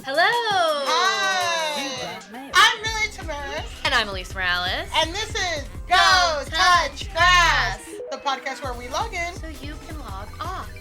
Hello! Hi! I'm Millie Tamarez. And I'm Elise Morales. And this is Go Touch Grass, the podcast where we log in so you can log off.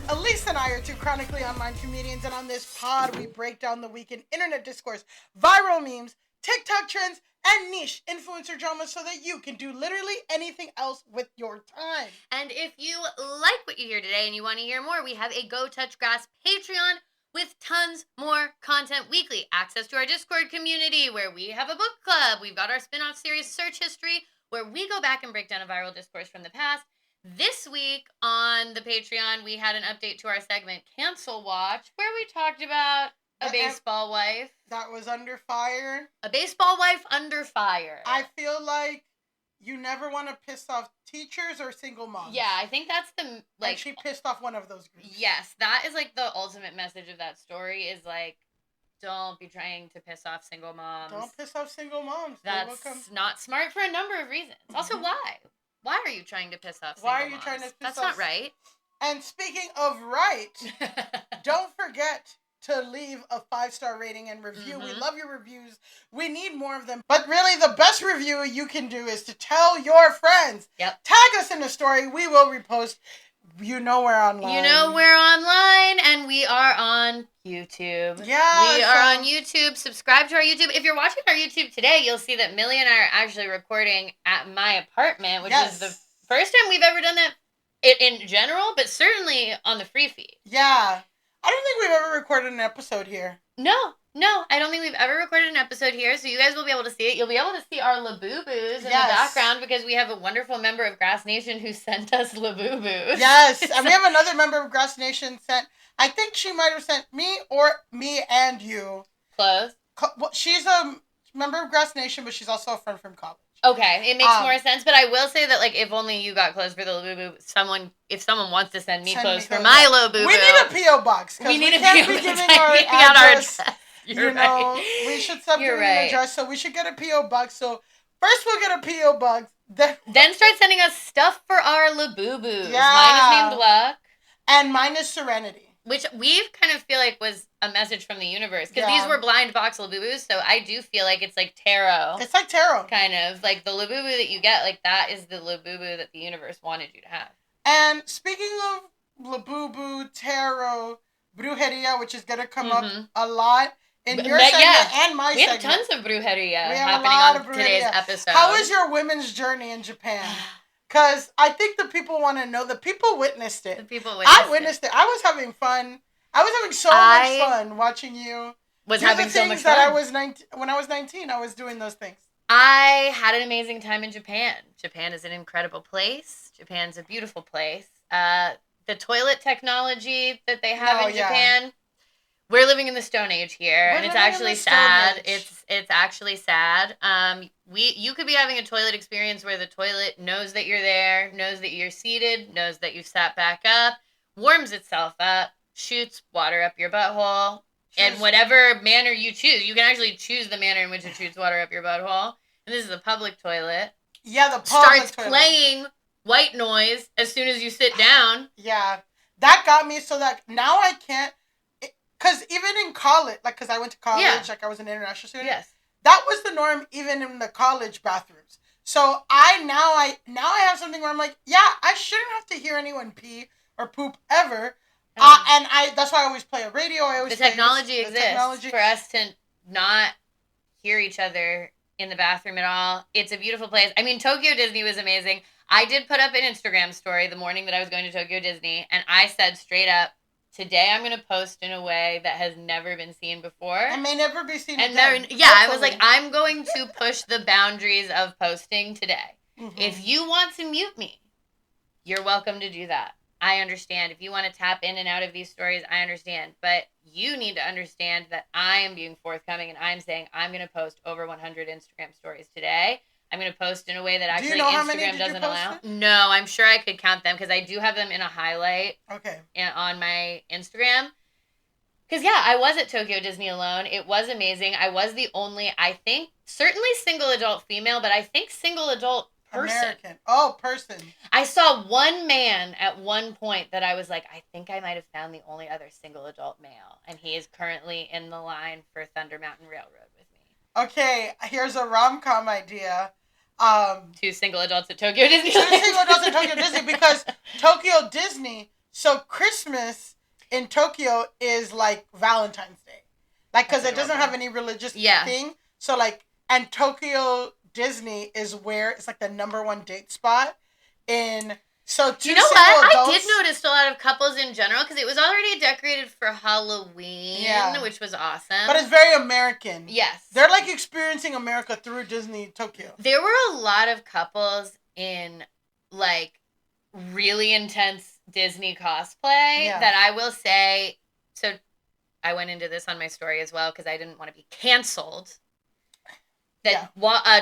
Elise and I are two chronically online comedians, and on this pod, we break down the week in internet discourse, viral memes, TikTok trends, and niche influencer drama so that you can do literally anything else with your time. And if you like what you hear today and you want to hear more, we have a Go Touch Grass Patreon with tons more content weekly. Access to our Discord community where we have a book club. We've got our spin-off series, Search History, where we go back and break down a viral discourse from the past. This week on the Patreon, we had an update to our segment, Cancel Watch, where we talked about a baseball wife. That was under fire. A baseball wife under fire. I feel like you never want to piss off teachers or single moms. Yeah, I think that's the, like... And she pissed off one of those groups. Yes, that is, like, the ultimate message of that story is, like, don't be trying to piss off single moms. Don't piss off single moms. That's not smart for a number of reasons. Also, why? Why are you trying to piss off single moms? Why are you trying to piss That's off... not right. And speaking of right, don't forget to leave a 5-star rating and review. We love your reviews. We need more of them. But really, the best review you can do is to tell your friends. Yep. Tag us in the story. We will repost. You know we're online. You know we're online, and we are on YouTube. Yeah. We are on YouTube. Subscribe to our YouTube. If you're watching our YouTube today, you'll see that Millie and I are actually recording at my apartment, which is the first time we've ever done that in general, but certainly on the free feed. Yeah. I don't think we've ever recorded an episode here. No, I don't think we've ever recorded an episode here, so you guys will be able to see it. You'll be able to see our Labubu's in the background because we have a wonderful member of Grass Nation who sent us Labubu's. Yes, and we have another member of Grass Nation sent, I think she might have sent me and you. Close. Well, she's a member of Grass Nation, but she's also a friend from college. Okay, it makes more sense, but I will say that, like, if only you got clothes for the Labubu, if someone wants to send me clothes for my Labubu. We need a P.O. box, because we can't be giving our address. You're right. We should stop giving an address, so we should get a P.O. box. So, first we'll get a P.O. box, then start sending us stuff for our Labubus. Yeah. Mine is named Luck. And mine is Serenity. Which we kind of feel like was a message from the universe. Because these were blind box Labubus, so I do feel like it's like tarot. It's like tarot. Kind of. Like, the Labubu that you get, like, that is the Labubu that the universe wanted you to have. And speaking of Labubu, tarot, brujeria, which is going to come up a lot in your segment and my segment. We have tons of brujeria happening on today's episode. How is your women's journey in Japan? Because I think the people want to know. The people witnessed it. I witnessed it. I was having fun. I was having so much fun watching you. Was having so much fun. That I was 19, when I was 19, I was doing those things. I had an amazing time in Japan. Japan is an incredible place. Japan's a beautiful place. The toilet technology that they have in Japan. We're living in the Stone Age here, and it's actually sad. It's actually sad. You could be having a toilet experience where the toilet knows that you're there, knows that you're seated, knows that you've sat back up, warms itself up, shoots water up your butthole, in whatever manner you choose. You can actually choose the manner in which it shoots water up your butthole. And this is a public toilet. Yeah, the public starts playing white noise as soon as you sit down. Yeah, that got me so that now I can't. Because even in college, like, because I went to college, like, I was an international student. Yes. That was the norm even in the college bathrooms. So I have something where I'm like, I shouldn't have to hear anyone pee or poop ever. And that's why I always play a radio. The technology exists for us to not hear each other in the bathroom at all. It's a beautiful place. I mean, Tokyo Disney was amazing. I did put up an Instagram story the morning that I was going to Tokyo Disney, and I said straight up, today I'm going to post in a way that has never been seen before. And may never be seen again. I was like, I'm going to push the boundaries of posting today. Mm-hmm. If you want to mute me, you're welcome to do that. I understand. If you want to tap in and out of these stories, I understand. But you need to understand that I am being forthcoming, and I'm saying I'm going to post over 100 Instagram stories today. I'm going to post in a way that actually Instagram doesn't allow. No, I'm sure I could count them because I do have them in a highlight on my Instagram. Because, I was at Tokyo Disney alone. It was amazing. I was the only, I think, certainly single adult female, but I think single adult person. American. Oh, person. I saw one man at one point that I was like, I think I might have found the only other single adult male. And he is currently in the line for Thunder Mountain Railroad with me. Okay, here's a rom-com idea. 2 single adults at Tokyo Disney. 2 single adults at Tokyo Disney, because Tokyo Disney, so Christmas in Tokyo is like Valentine's Day. Like, because it doesn't have any religious thing. So, like, and Tokyo Disney is where it's like the #1 date spot. So, 2 you know single what? adults, I did notice a lot of couples in general, because it was already decorated for Halloween, which was awesome. But it's very American. Yes. They're like experiencing America through Disney Tokyo. There were a lot of couples in, like, really intense Disney cosplay that I will say, so I went into this on my story as well because I didn't want to be canceled. That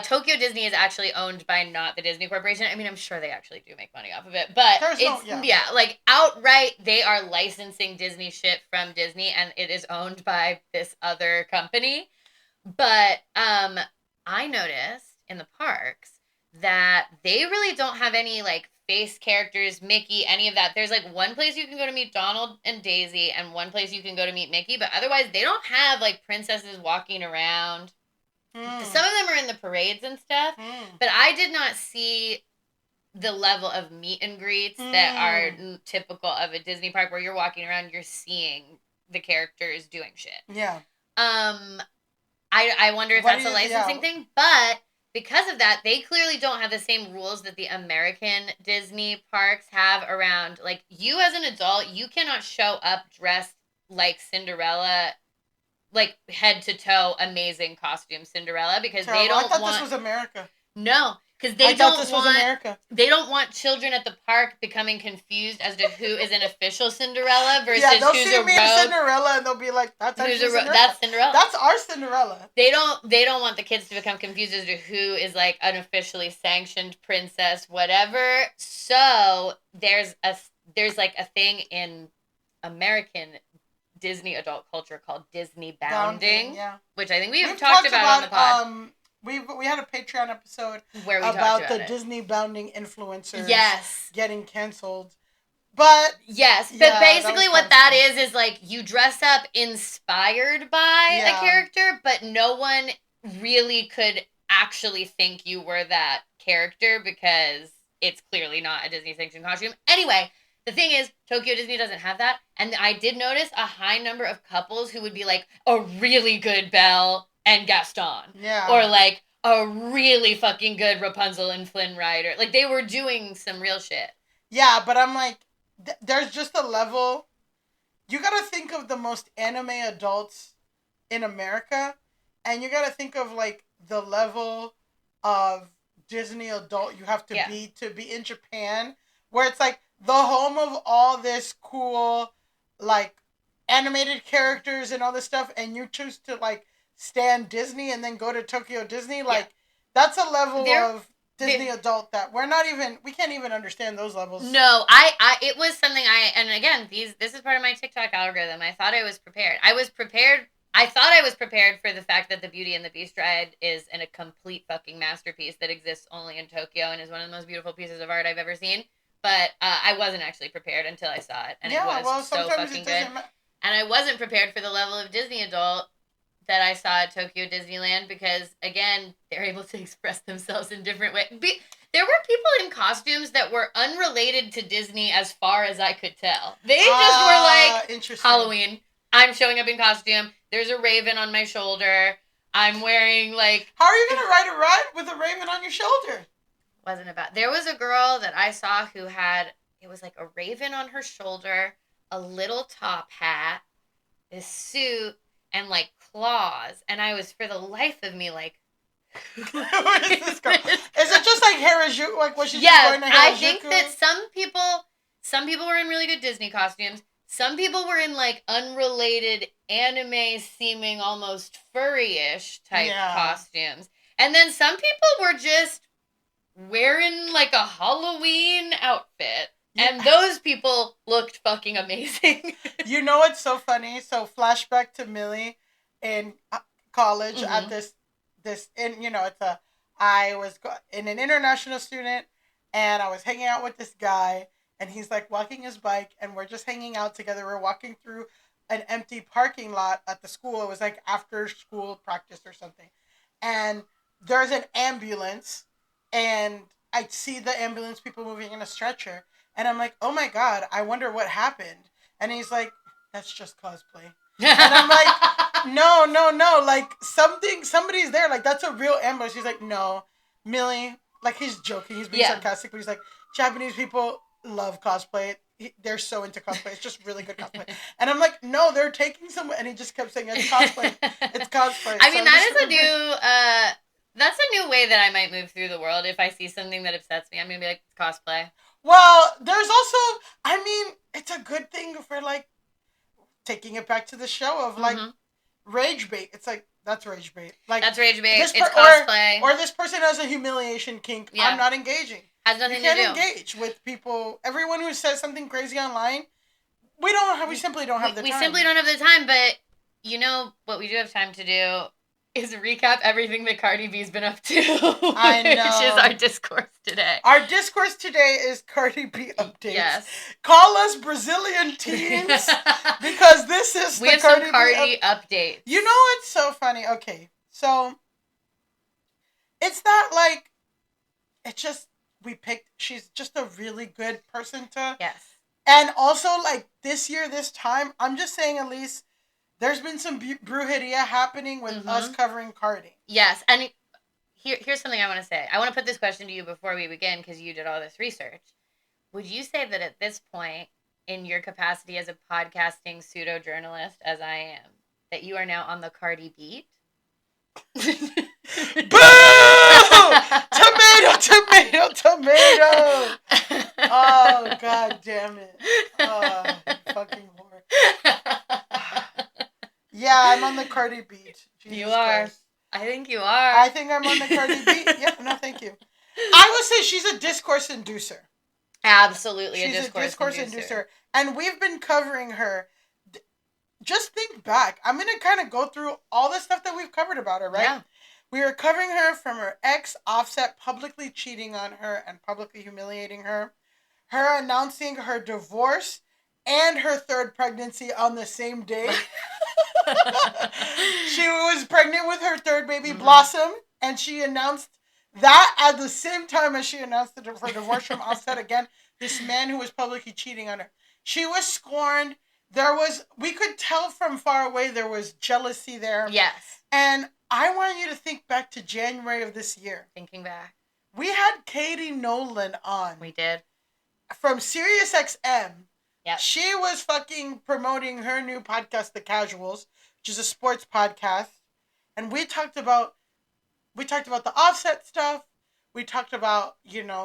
Tokyo Disney is actually owned by not the Disney Corporation. I mean, I'm sure they actually do make money off of it, but like outright they are licensing Disney shit from Disney, and it is owned by this other company. But I noticed in the parks that they really don't have any like face characters, Mickey, any of that. There's like one place you can go to meet Donald and Daisy, and one place you can go to meet Mickey, but otherwise they don't have like princesses walking around. Some of them are in the parades and stuff, but I did not see the level of meet and greets that are typical of a Disney park where you're walking around, you're seeing the characters doing shit. Yeah. I wonder if that's a licensing thing, but because of that, they clearly don't have the same rules that the American Disney parks have around, like, you as an adult, you cannot show up dressed like Cinderella, like, head to toe, amazing costume Cinderella, because they don't want... I thought this was America. No, because they don't want children at the park becoming confused as to who is an official Cinderella versus who's a rogue. They'll see me as Cinderella and they'll be like, that's Cinderella. That's Cinderella. That's our Cinderella. They don't want the kids to become confused as to who is like an officially sanctioned princess, whatever. So there's like a thing in American Disney adult culture called Disney bounding, which I think we've talked about on the pod. We had a Patreon episode where we about the Disney bounding influencers getting canceled. But basically what that is like you dress up inspired by a character, but no one really could actually think you were that character because it's clearly not a Disney sanctioned costume. Anyway, the thing is, Tokyo Disney doesn't have that. And I did notice a high number of couples who would be like a really good Belle and Gaston. Yeah. Or like a really fucking good Rapunzel and Flynn Rider. Like they were doing some real shit. Yeah, but I'm like, there's just a level. You gotta think of the most anime adults in America. And you gotta think of like the level of Disney adult you have to be in Japan. Where it's like, the home of all this cool, like, animated characters and all this stuff, and you choose to, like, stand Disney and then go to Tokyo Disney, like, that's a level of Disney adult that we can't even understand those levels. No, it was something and again, this is part of my TikTok algorithm. I thought I was prepared. I thought I was prepared for the fact that the Beauty and the Beast ride is a complete fucking masterpiece that exists only in Tokyo and is one of the most beautiful pieces of art I've ever seen. But I wasn't actually prepared until I saw it, and it was so fucking good. And I wasn't prepared for the level of Disney adult that I saw at Tokyo Disneyland because, again, they're able to express themselves in different ways. There were people in costumes that were unrelated to Disney as far as I could tell. They just were like, Halloween, I'm showing up in costume, there's a raven on my shoulder, I'm wearing, like... How are you going to ride a ride with a raven on your shoulder? Wasn't about. There was a girl that I saw who had, it was like a raven on her shoulder, a little top hat, this suit, and like claws. And I was, for the life of me, like, who is this girl? Is it just like Harajuku? Like, was she just going to Harajuku? I think that some people were in really good Disney costumes. Some people were in like unrelated anime seeming almost furry-ish type costumes. And then some people were just wearing like a Halloween outfit. And those people looked fucking amazing. You know what's so funny? So flashback to Millie in college at this, and you know, it's a I was in an international student, and I was hanging out with this guy, and he's like walking his bike, and we're just hanging out together. We're walking through an empty parking lot at the school. It was like after school practice or something. And there's an ambulance, and I see the ambulance people moving in a stretcher, and I'm like, oh my God, I wonder what happened. And he's like, that's just cosplay. And I'm like, no, like somebody's there, like that's a real ambulance. He's like, no, Millie, like he's joking, he's being sarcastic, but he's like, Japanese people love cosplay. They're so into cosplay. It's just really good cosplay. And I'm like, no, they're taking some, and he just kept saying, it's cosplay. It's cosplay. I mean, that's a new way that I might move through the world. If I see something that upsets me, I'm going to be like, it's cosplay. Well, there's also, I mean, it's a good thing for like, taking it back to the show of like, rage bait. It's like, that's rage bait. Like, that's rage bait. It's cosplay. Or this person has a humiliation kink. Yeah. I'm not engaging. Has nothing to do. You can't engage with people. Everyone who says something crazy online, we simply don't have the time. We simply don't have the time, but you know what we do have time to do is recap everything that Cardi B's been up to. I know. Which is our discourse today. Our discourse today is Cardi B updates. Yes. Call us Brazilian teens because this is we have Cardi some Cardi updates. You know what's so funny? Okay, so it's that like, it's just, she's just a really good person to. Yes. And also like this year, this time, I'm just saying, Elise, there's been some brujeria happening with us covering Cardi. Yes, and here's something I want to say. I want to put this question to you before we begin because you did all this research. Would you say that at this point, in your capacity as a podcasting pseudo-journalist, as I am, that you are now on the Cardi beat? Boo! Tomato! Oh, God damn it. Oh, fucking whore. Yeah, I'm on the Cardi beat. Jesus you are. Christ. I think you are. I think I'm on the Cardi beat. Yeah, no, thank you. I would say she's a discourse inducer. Absolutely, she's a discourse inducer. And we've been covering her. Just think back. I'm going to kind of go through all the stuff that we've covered about her, right? Yeah. We were covering her from her ex, Offset, publicly cheating on her and publicly humiliating her. Her announcing her divorce and her third pregnancy on the same day. She was pregnant with her third baby, Blossom, and she announced that at the same time as she announced her divorce from Offset again, this man who was publicly cheating on her. She was scorned. We could tell from far away there was jealousy there. Yes. And I want you to think back to January of this year. Thinking back. We had Katie Nolan on. We did. From SiriusXM. Yep. She was fucking promoting her new podcast, The Casuals, which is a sports podcast. And we talked about the Offset stuff. We talked about,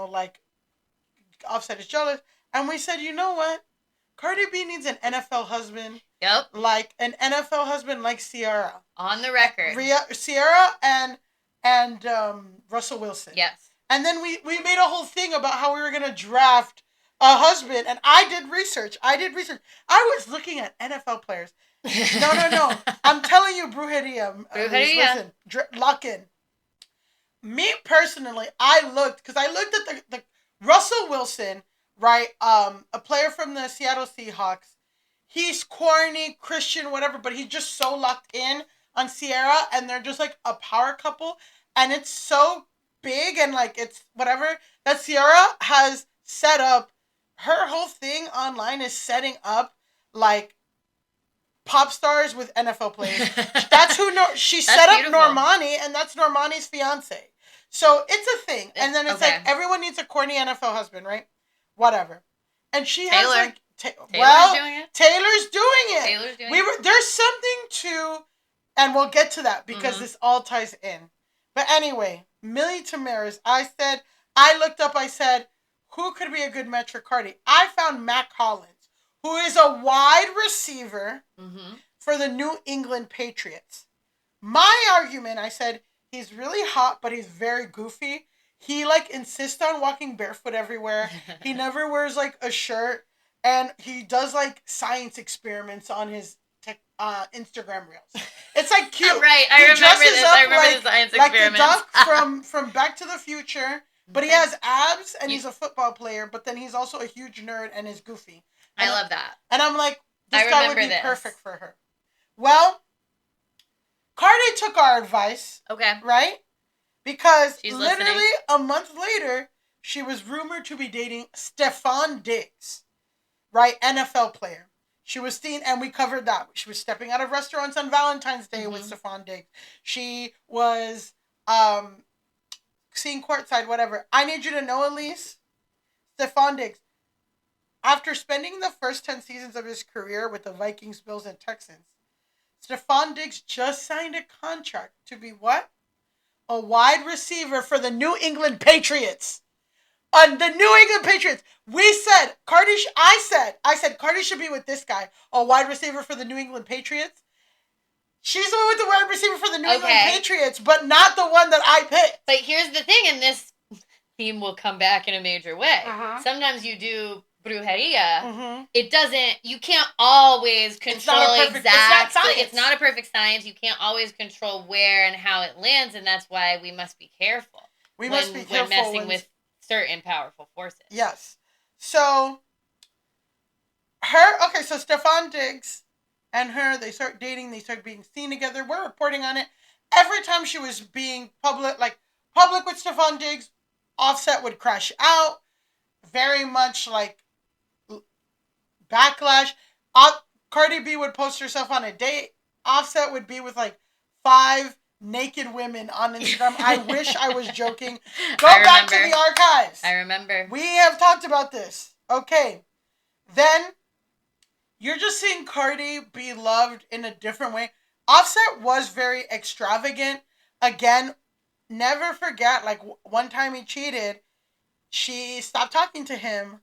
like, Offset is jealous. And we said, you know what? Cardi B needs an NFL husband. Yep. Like, an NFL husband like Ciara. On the record. Ciara and Russell Wilson. Yes. And then we made a whole thing about how we were going to draft a husband. And I did research. I was looking at NFL players. No. I'm telling you, brujeria. Listen, lock in. Me personally, I looked at the Russell Wilson, right? A player from the Seattle Seahawks. He's corny, Christian, whatever, but he's just so locked in on Ciara, and they're just like a power couple, and it's so big and like it's whatever that Ciara has set up. Her whole thing online is setting up like pop stars with NFL players. That's who she set up beautiful. Normani, and that's Normani's fiance. So it's a thing, and then it's like everyone needs a corny NFL husband, right? Whatever, and she has like. Taylor's doing it. There's something to, and we'll get to that because this all ties in. But anyway, Millie Tamarez, I looked up, I said, who could be a good match for Cardi? I found Matt Collins, who is a wide receiver for the New England Patriots. My argument, I said, he's really hot, but he's very goofy. He like insists on walking barefoot everywhere. He never wears like a shirt. And he does, like, science experiments on his Instagram reels. It's like cute. Right, I remember this. I remember the science experiments. Like the duck from Back to the Future, but he has abs and he's a football player, but then he's also a huge nerd and is goofy. And I love that. And I'm like, this guy would be perfect for her. Well, Cardi took our advice. Okay. Right? Because she's literally listening. a month later, she was rumored to be dating Stefon Diggs, right? NFL player. She was seen, and we covered that. She was stepping out of restaurants on Valentine's Day with Stefon Diggs. She was seen courtside, whatever. I need you to know, Elise, Stefon Diggs, after spending the first 10 seasons of his career with the Vikings, Bills, and Texans, Stefon Diggs just signed a contract to be what? A wide receiver for the New England Patriots. On the New England Patriots. We said, I said Cardi should be with this guy, a wide receiver for the New England Patriots. She's the one with the wide receiver for the New England Patriots, but not the one that I picked. But here's the thing, and this theme will come back in a major way. Sometimes you do brujeria. It doesn't, you can't always control exactly. It's not a perfect science. You can't always control where and how it lands, and that's why we must be careful. When messing with certain powerful forces. Yes. So, so Stefon Diggs and her, they start dating, they start being seen together. We're reporting on it. Every time she was being public with Stefon Diggs, Offset would crash out. Very much like Backlash. Cardi B would post herself on a date. Offset would be with like 5 naked women on Instagram. I wish I was joking. Go back to the archives. I remember. We have talked about this. Okay. Then you're just seeing Cardi be loved in a different way. Offset was very extravagant. Again, never forget, like one time he cheated, she stopped talking to him.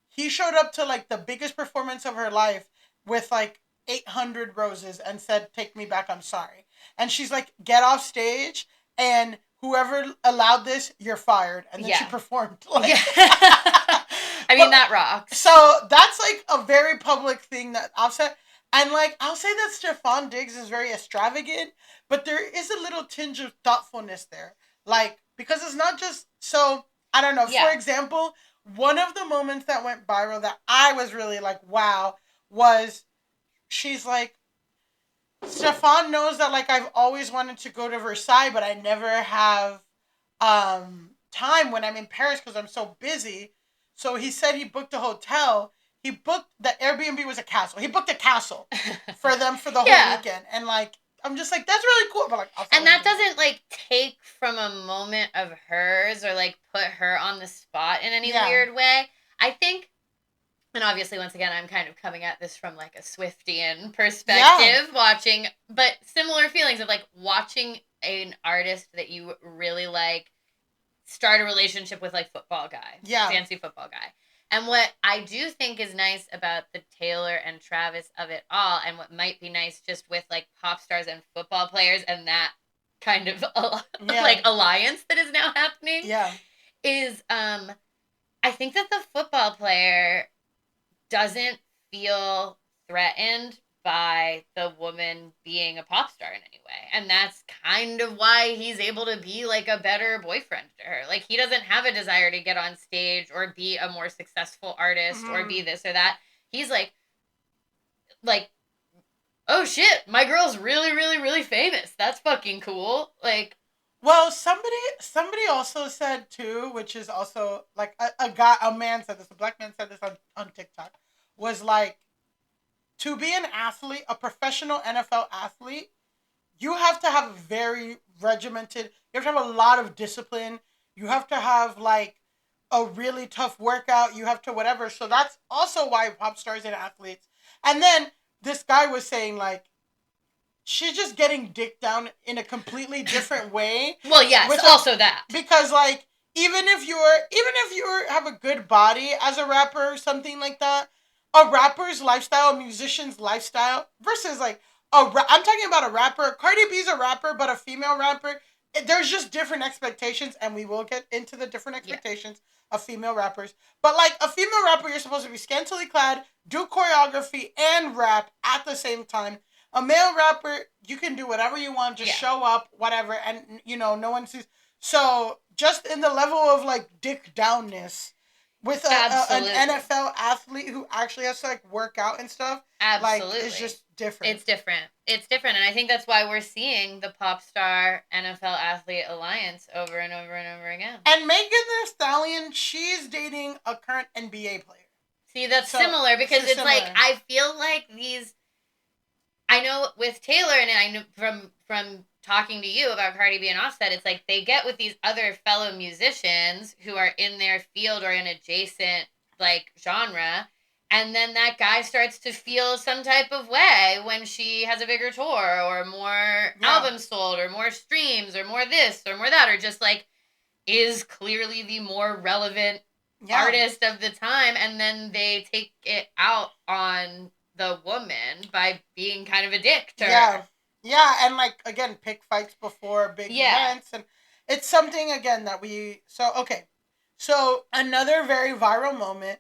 He showed up to like the biggest performance of her life with like 800 roses and said, "Take me back, I'm sorry." And she's like, "Get off stage, and whoever allowed this, you're fired." And then she performed. That rocks. So that's like a very public thing that Offset. And like, I'll say that Stefon Diggs is very extravagant, but there is a little tinge of thoughtfulness there. Like, because it's not just, so, I don't know. For example, one of the moments that went viral that I was really like, wow, was she's like, Stefon knows that like I've always wanted to go to Versailles, but I never have time when I'm in Paris because I'm so busy. So he said he booked a hotel. He booked, the Airbnb was a castle. He booked a castle for them for the whole weekend. And like, I'm just like, that's really cool. But like, and that doesn't like take from a moment of hers or like put her on the spot in any weird way. I think, and obviously once again, I'm kind of coming at this from like a Swiftian perspective, watching, but similar feelings of like watching an artist that you really like start a relationship with like football guy, fancy football guy. And what I do think is nice about the Taylor and Travis of it all, and what might be nice just with like pop stars and football players and that kind of like alliance that is now happening, is I think that the football player doesn't feel threatened by the woman being a pop star in any way. And that's kind of why he's able to be like a better boyfriend to her. Like he doesn't have a desire to get on stage or be a more successful artist or be this or that. He's like, oh shit, my girl's really, really, really famous. That's fucking cool. Like, well, somebody also said too, which is also like a man said this, a black man said this on TikTok, was like, to be an athlete, a professional NFL athlete, you have to have a very regimented, you have to have a lot of discipline. You have to have like a really tough workout. You have to whatever. So that's also why pop stars and athletes. And then this guy was saying like, she's just getting dicked down in a completely different way. Well, yes, also that. Because like, even if you have a good body as a rapper or something like that, a rapper's lifestyle, a musician's lifestyle versus like I'm talking about a rapper. Cardi B's a rapper, but a female rapper there's just different expectations, and we will get into the different expectations of female rappers. But like a female rapper, you're supposed to be scantily clad, do choreography, and rap at the same time. A male rapper, you can do whatever you want, just show up, whatever, and no one sees. So just in the level of like dick downness with an NFL athlete who actually has to like work out and stuff, like it's just different. It's different, and I think that's why we're seeing the pop star NFL athlete alliance over and over and over again. And Megan Thee Stallion, she's dating a current NBA player. See, that's similar because it's similar. Like I feel like these. I know with Taylor, and I know from talking to you about Cardi B and Offset, it's like they get with these other fellow musicians who are in their field or in adjacent like genre, and then that guy starts to feel some type of way when she has a bigger tour or more albums sold or more streams or more this or more that, or just like is clearly the more relevant artist of the time, and then they take it out on the woman by being kind of a dick to her. Yeah, and like, again, pick fights before big events. And it's something, again, that we... So, another very viral moment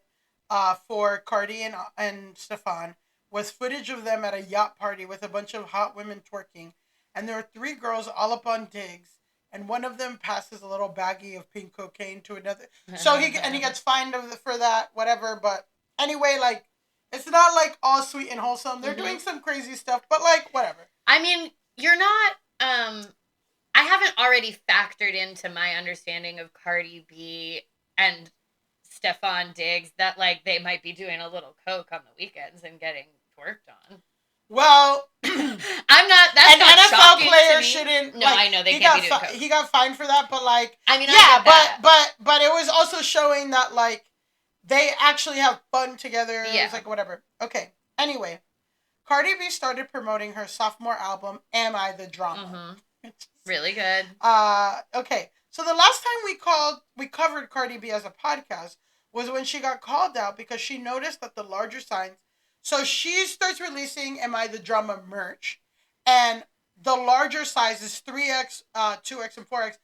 for Cardi and Stefan was footage of them at a yacht party with a bunch of hot women twerking. And there were 3 girls all up on digs. And one of them passes a little baggie of pink cocaine to another. So he gets fined for that, whatever. But anyway, like, it's not like all sweet and wholesome. They're doing some crazy stuff, but like, whatever. I mean, you're not, I haven't already factored into my understanding of Cardi B and Stefan Diggs that, like, they might be doing a little coke on the weekends and getting twerked on. Well, I'm not, that's an not NFL player shouldn't. No, like, I know, they can't be doing coke. He got fined for that, but like, I mean, but it was also showing that, like, they actually have fun together. Yeah. It's like, whatever. Okay. Anyway, Cardi B started promoting her sophomore album, Am I the Drama? Really good. Okay. So the last time we covered Cardi B as a podcast was when she got called out because she noticed that the larger signs. So she starts releasing Am I the Drama merch, and the larger sizes 3X, 2X, and 4X.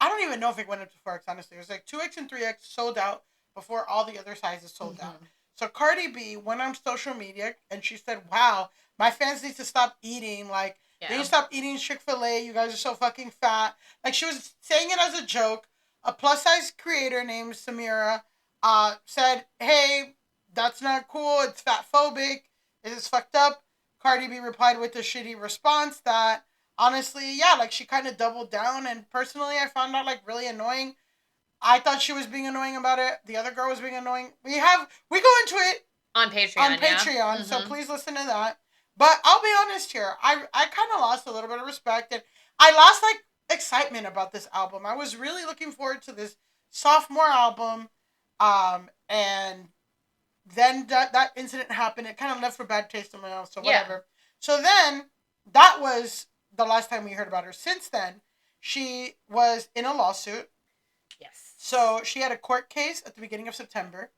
I don't even know if it went up to 4X, honestly. It was like 2X and 3X sold out before all the other sizes sold out. So Cardi B went on social media and she said, wow, my fans need to stop eating. Like, they need to stop eating Chick-fil-A. You guys are so fucking fat. Like, she was saying it as a joke. A plus-size creator named Samira said, hey, that's not cool. It's fat-phobic. It is fucked up. Cardi B replied with a shitty response that, honestly, like, she kind of doubled down. And personally, I found that, like, really annoying. I thought she was being annoying about it. The other girl was being annoying. We go into it on Patreon. So please listen to that. But I'll be honest here. I kind of lost a little bit of respect, and I lost like excitement about this album. I was really looking forward to this sophomore album, and then that incident happened. It kind of left a bad taste in my mouth. So whatever. Yeah. So then that was the last time we heard about her. Since then, she was in a lawsuit. Yes. So she had a court case at the beginning of September,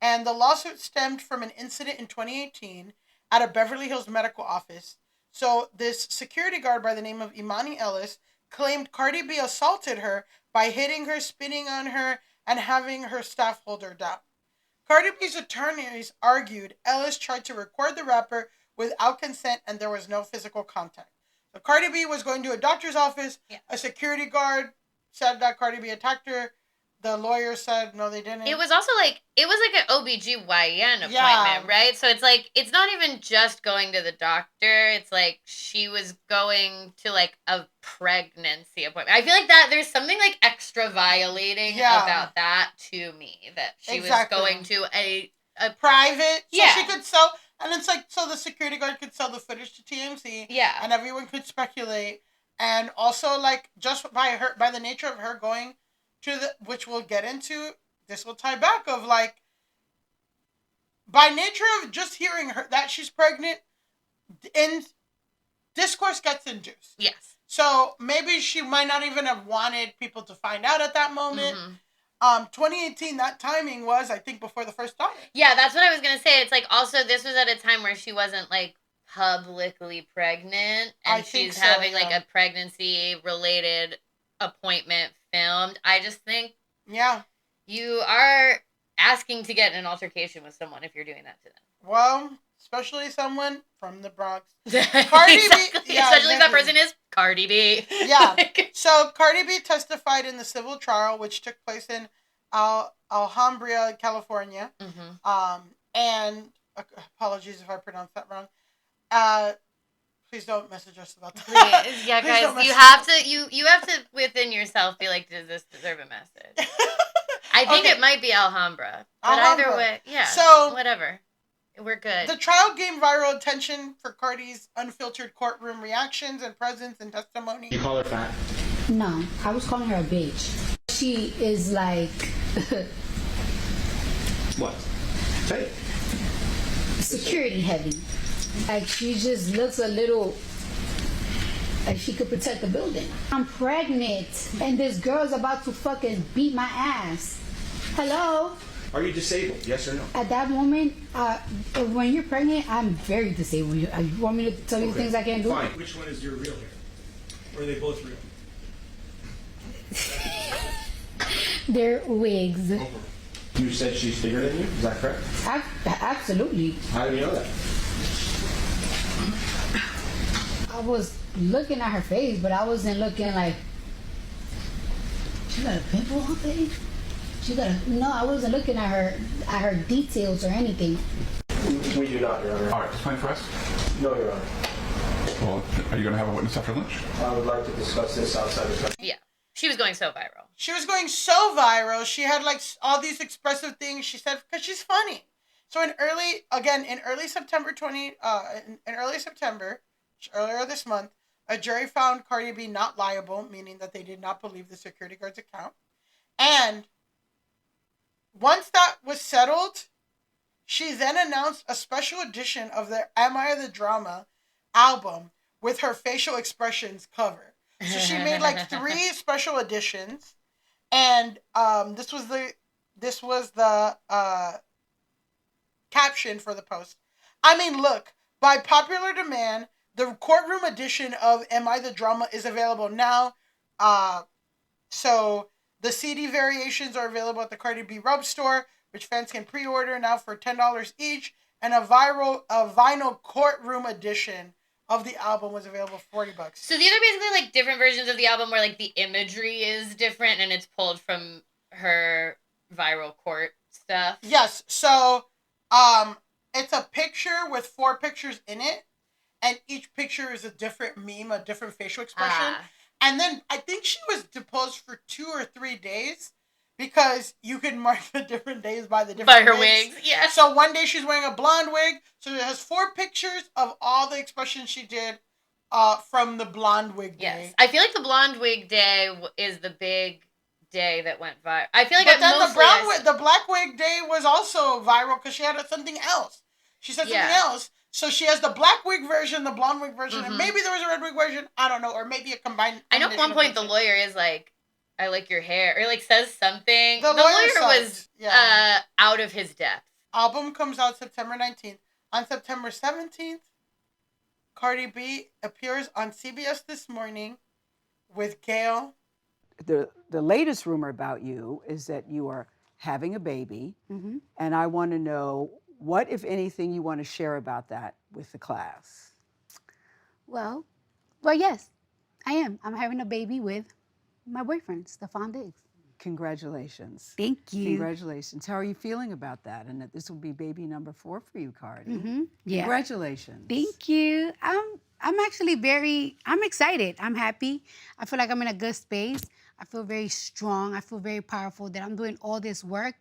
and the lawsuit stemmed from an incident in 2018 at a Beverly Hills medical office. So this security guard by the name of Imani Ellis claimed Cardi B assaulted her by hitting her, spitting on her, and having her staff hold her down. Cardi B's attorneys argued Ellis tried to record the rapper without consent and there was no physical contact. So Cardi B was going to a doctor's office. Yeah. A security guard said that Cardi B attacked her. The lawyer said, no, they didn't. It was also like, an OBGYN appointment, right? So it's like, it's not even just going to the doctor. It's like she was going to like a pregnancy appointment. I feel like that there's something like extra violating about that to me, that she was going to a private, so she could sell, and it's like, so the security guard could sell the footage to TMZ. Yeah. And everyone could speculate. And also like, just by the nature of her going to which we'll get into, this will tie back of like, by nature of just hearing her that she's pregnant, in discourse gets induced. Yes. So maybe she might not even have wanted people to find out at that moment. 2018, that timing was, I think, before the first daughter. Yeah, that's what I was gonna say. It's like, also this was at a time where she wasn't like publicly pregnant, and she's having like a pregnancy related appointment filmed. I just think you are asking to get in an altercation with someone if you're doing that to them. Well, especially someone from the Bronx. Cardi exactly. B. Yeah, especially if that person is Cardi B. Yeah. So Cardi B testified in the civil trial, which took place in Alhambra, California. Mm-hmm. And apologies if I pronounced that wrong. Please don't message us about that. Please, yeah, guys, you have to within yourself be like, does this deserve a message? I think it might be Alhambra, but either way, yeah. So whatever, we're good. The trial gained viral attention for Cardi's unfiltered courtroom reactions and presence and testimony. You call her fat? No, I was calling her a bitch. She is like what? Say it. Security heavy. Like, she just looks a little like she could protect the building. I'm pregnant, and this girl's about to fucking beat my ass. Hello? Are you disabled? Yes or no? At that moment, when you're pregnant, I'm very disabled. You want me to tell you things I can't do? Fine. Which one is your real hair? Or are they both real? They're wigs. Oh. You said she's bigger than you? Is that correct? Absolutely. How do you know that? I was looking at her face, but I wasn't looking like, she got a pimple on her face? No, I wasn't looking at her details or anything. We do not, Your Honor. All right, just playing for us? No, Your Honor. Well, are you going to have a witness after lunch? I would like to discuss this outside the country. Yeah. She was going so viral. She was going so viral. She had like all these expressive things she said because she's funny. So in early September earlier this month, a jury found Cardi B not liable, meaning that they did not believe the security guard's account. And once that was settled, she then announced a special edition of the Am I the Drama album with her facial expressions cover. So she made like 3 special editions, and this was the caption for the post. I mean, look, by popular demand, the courtroom edition of Am I the Drama is available now. So the CD variations are available at the Cardi B Rub store, which fans can pre-order now for $10 each, and a vinyl courtroom edition of the album was available for $40. So these are basically like different versions of the album where like the imagery is different and it's pulled from her viral court stuff. Yes. So it's a picture with 4 pictures in it, and each picture is a different meme, a different facial expression. And then I think she was deposed for 2 or 3 days because you can mark the different days by the different wigs. Yeah. So one day she's wearing a blonde wig. So it has 4 pictures of all the expressions she did from the blonde wig day. Yes. I feel like the blonde wig day is the big day that went viral. I feel like the black wig day was also viral because she had something else. She said something else. So she has the black wig version, the blonde wig version, and maybe there was a red wig version. I don't know, or maybe a combined. I know at one point the lawyer is like, "I like your hair," or like says something. The lawyer was out of his depth. Album comes out September 19th. On September 17th, Cardi B appears on CBS This Morning with Gayle. The latest rumor about you is that you are having a baby, and I want to know what, if anything, you want to share about that with the class. Well, yes, I am. I'm having a baby with my boyfriend, Stefan Diggs. Congratulations. Thank you. Congratulations. How are you feeling about that? And that this will be baby number 4 for you, Cardi. Yeah. Congratulations. Thank you. I'm actually I'm excited. I'm happy. I feel like I'm in a good space. I feel very strong. I feel very powerful that I'm doing all this work,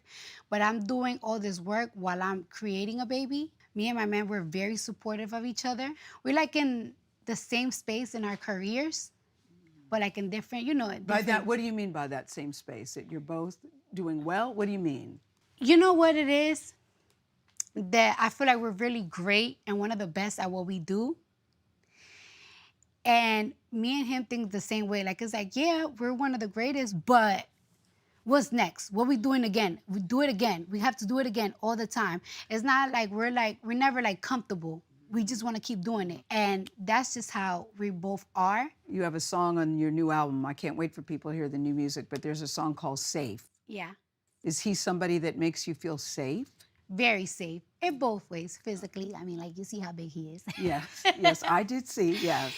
but I'm doing all this work while I'm creating a baby. Me and my man, we're very supportive of each other. We're like in the same space in our careers, but like in different, By that, what do you mean by that same space? That you're both doing well? What do you mean? You know what it is? That I feel like we're really great and one of the best at what we do. And me and him think the same way. Like, it's like, yeah, we're one of the greatest, but what's next? What we doing again? We do it again. We have to do it again all the time. It's not like we're never like comfortable. we just want to keep doing it. And that's just how we both are. You have a song on your new album. I can't wait for people to hear the new music, but there's a song called Safe. Yeah. Is he somebody that makes you feel safe? Very safe in both ways. Physically, I mean, like, you see how big he is. Yes, I did see, yes.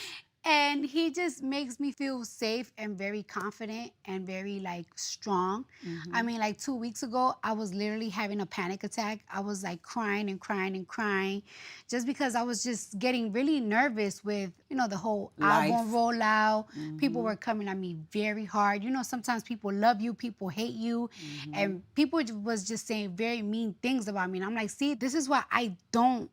And he just makes me feel safe and very confident and very, like, strong. I mean, like, 2 weeks ago, I was literally having a panic attack. I was, like, crying and crying and crying just because I was just getting really nervous with, you know, the whole album rollout. People were coming at me very hard. You know, sometimes people love you, people hate you, and people was just saying very mean things about me. And I'm like, see, this is why I don't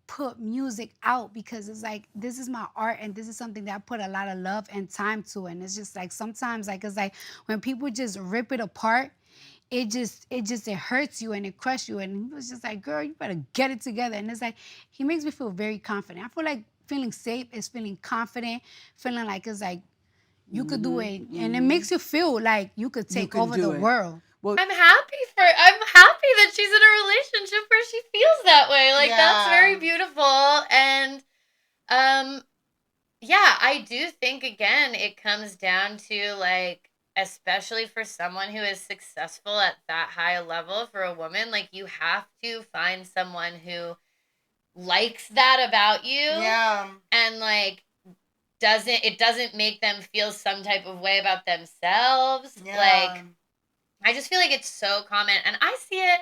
put music out, because it's like, this is my art and this is something that I put a lot of love and time to. And it's just like, sometimes, like, it's like when people just rip it apart, it hurts you and it crushes you. And he was just like, girl, you better get it together. And it's like, he makes me feel very confident. I feel like feeling safe is feeling confident, feeling like it's like you could do it. And it makes you feel like you could take over the world. Well, I'm happy that she's in a relationship where she feels that way. Like, that's very beautiful. And, yeah, I do think, again, it comes down to, like, especially for someone who is successful at that high a level for a woman, like, you have to find someone who likes that about you. Yeah. And, like, it doesn't make them feel some type of way about themselves. Yeah. Like, I just feel like it's so common, and I see it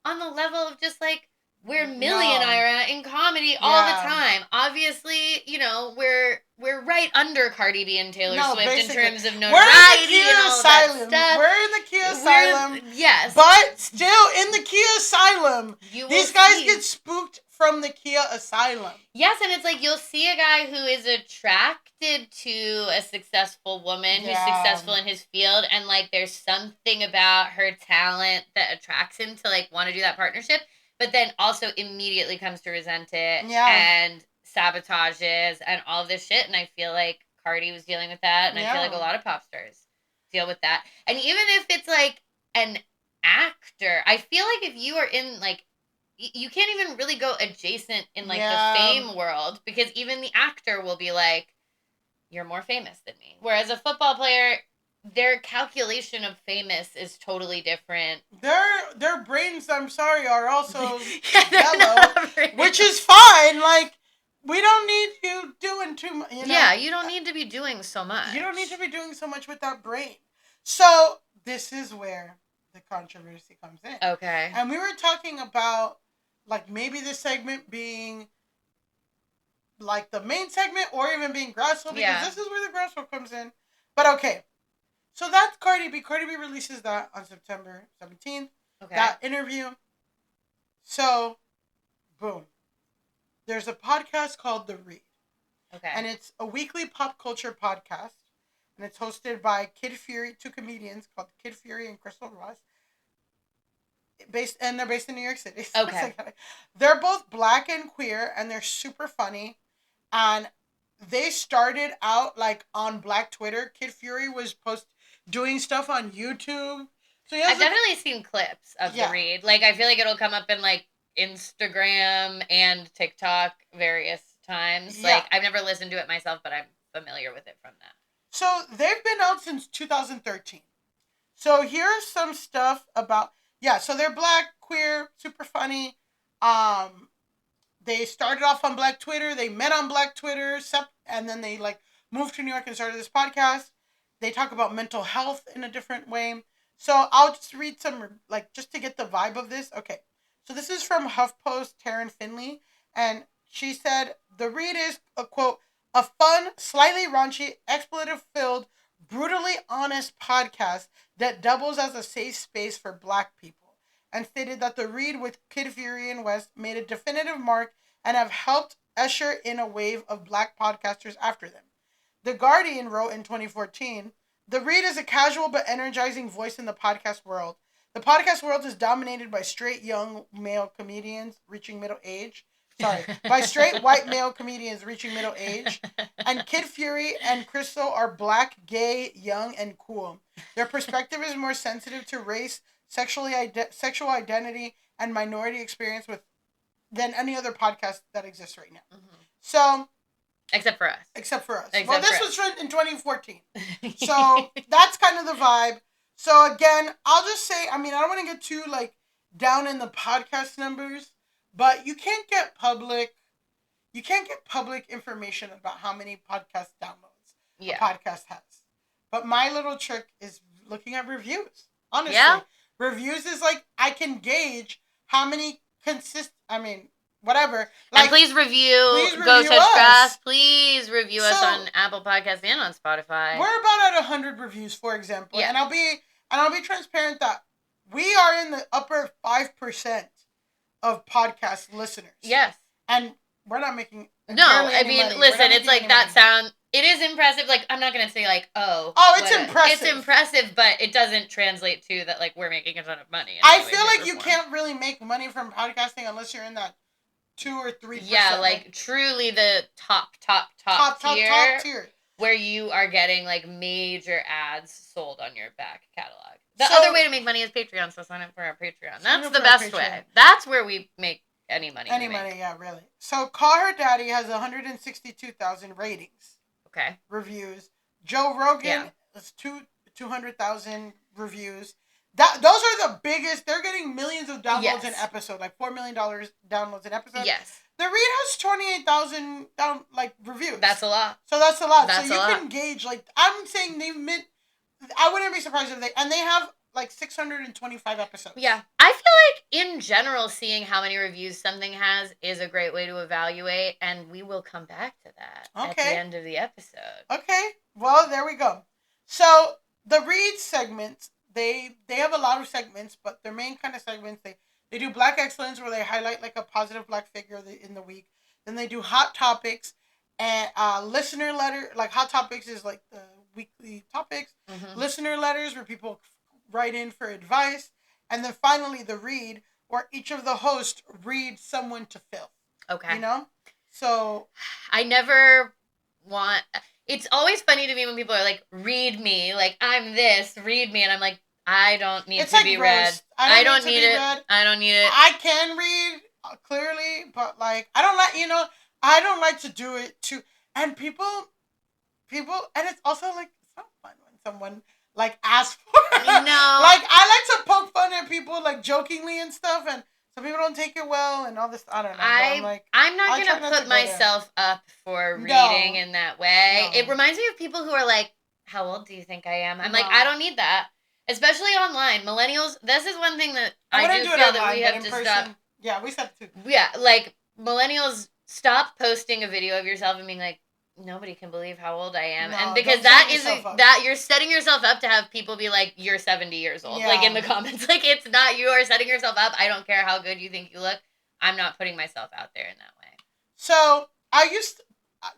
on the level of just, like, where Millie and I are at in comedy all the time. Obviously, you know, we're right under Cardi B and Taylor Swift in terms of notoriety and all that stuff. We're in the Kia Asylum. Yes. But still in the Kia Asylum. These guys get spooked from the Kia Asylum. Yes, and it's like you'll see a guy who is attracted to a successful woman who's successful in his field, and, like, there's something about her talent that attracts him to, like, want to do that partnership, but then also immediately comes to resent it and sabotages and all of this shit. And I feel like Cardi was dealing with that, and I feel like a lot of pop stars deal with that. And even if it's, like, an actor, I feel like if you are in, like, you can't even really go adjacent in, like, the fame world, because even the actor will be like, you're more famous than me. Whereas a football player, their calculation of famous is totally different. Their brains, I'm sorry, are also yellow, which is fine. Like, we don't need you doing too much. You know? Yeah, you don't need to be doing so much. You don't need to be doing so much with that brain. So this is where the controversy comes in. Okay. And we were talking about, like, maybe this segment being, like, the main segment, or even being Grasshole, because this is where the Grasshole comes in. But okay. So that's Cardi B. Cardi B releases that on September 17th. Okay. That interview. So, boom. There's a podcast called The Read. Okay. And it's a weekly pop culture podcast. And it's hosted by Kid Fury, two comedians called Kid Fury and Crissel Ross. They're based in New York City. So okay. They're both black and queer, and they're super funny. And they started out, like, on Black Twitter. Kid Fury was doing stuff on YouTube. So I've definitely seen clips of The Read. Like, I feel like it'll come up in, like, Instagram and TikTok various times. Yeah. Like, I've never listened to it myself, but I'm familiar with it from that. So they've been out since 2013. So here's some stuff about... Yeah, so they're black, queer, super funny. They started off on Black Twitter. They met on Black Twitter. And then they, like, moved to New York and started this podcast. They talk about mental health in a different way. So I'll just read some, like, just to get the vibe of this. Okay. So this is from HuffPost, Taryn Finley. And she said, The Read is, a quote, a fun, slightly raunchy, expletive-filled, brutally honest podcast that doubles as a safe space for black people, and stated that The Read with Kid Fury and West made a definitive mark and have helped usher in a wave of black podcasters after them. The Guardian wrote in 2014, The Read is a casual but energizing voice in the podcast world. The podcast world is dominated by straight young male comedians reaching middle age. By straight white male comedians reaching middle age. And Kid Fury and Crissel are black, gay, young, and cool. Their perspective is more sensitive to race, sexual identity, and minority experience with than any other podcast that exists right now. Mm-hmm. So, except for us. Well, this was written in 2014. So that's kind of the vibe. So again, I'll just say, I mean, I don't want to get too like down in the podcast numbers, but you can't get public information about how many podcast downloads a podcast has. But my little trick is looking at reviews. Honestly. Yeah. Reviews is like, I can gauge how many whatever. Like, and please review Go Touch Grass. Please review us on Apple Podcasts and on Spotify. We're about at 100 reviews, for example. Yeah. And I'll be transparent that we are in the upper 5% of podcast listeners. Yes. And we're not making listen, it's like that sound. It is impressive. Like, I'm not going to say like, it's impressive. It's impressive, but it doesn't translate to that like we're making a ton of money. I feel like you can't really make money from podcasting unless you're in that 2 or 3%. Yeah, like truly the top tier. Where you are getting like major ads sold on your back catalog. The other way to make money is Patreon, so sign up for our Patreon. That's the best way. That's where we make any money. Yeah, really. So Call Her Daddy has 162,000 ratings. Okay. Reviews. Joe Rogan has 200,000 reviews. Those are the biggest. They're getting millions of downloads an episode, like $4 million downloads an episode. Yes. The Read has 28,000 reviews. That's a lot. So that's a lot. So you can gauge, like, I'm saying I wouldn't be surprised if they have like 625 episodes. Yeah. I feel like in general, seeing how many reviews something has is a great way to evaluate, and we will come back to that at the end of the episode. Okay. Well, there we go. So the Read segments, they have a lot of segments, but their main kind of segments, they do Black Excellence, where they highlight like a positive Black figure in the week. Then they do Hot Topics and listener letter. Like Hot Topics is like the weekly topics. Mm-hmm. Listener letters where people write in for advice. And then finally the Read, where each of the hosts read someone to filth. Okay. You know? So I never want... It's always funny to me when people are like, read me. Like, I'm this, read me. And I'm like, I don't need to be read. I don't need it. I don't need it. I can read, clearly, but like, I don't like to do it too. And people, and it's also like, it's not fun when someone like asks for it. No. Like, I like to poke fun at people like jokingly and stuff, and some people don't take it well and all this. I don't know. I'm not going to put myself up for reading in that way. No. It reminds me of people who are like, how old do you think I am? I'm like, I don't need that. Especially online. Millennials, this is one thing that I do feel that we have to stop. Yeah, we said too. Yeah, like, millennials, stop posting a video of yourself and being like, nobody can believe how old I am. No, and because that you're setting yourself up to have people be like, you're 70 years old. Yeah. Like, in the comments. Like, it's not, you are setting yourself up. I don't care how good you think you look. I'm not putting myself out there in that way. So,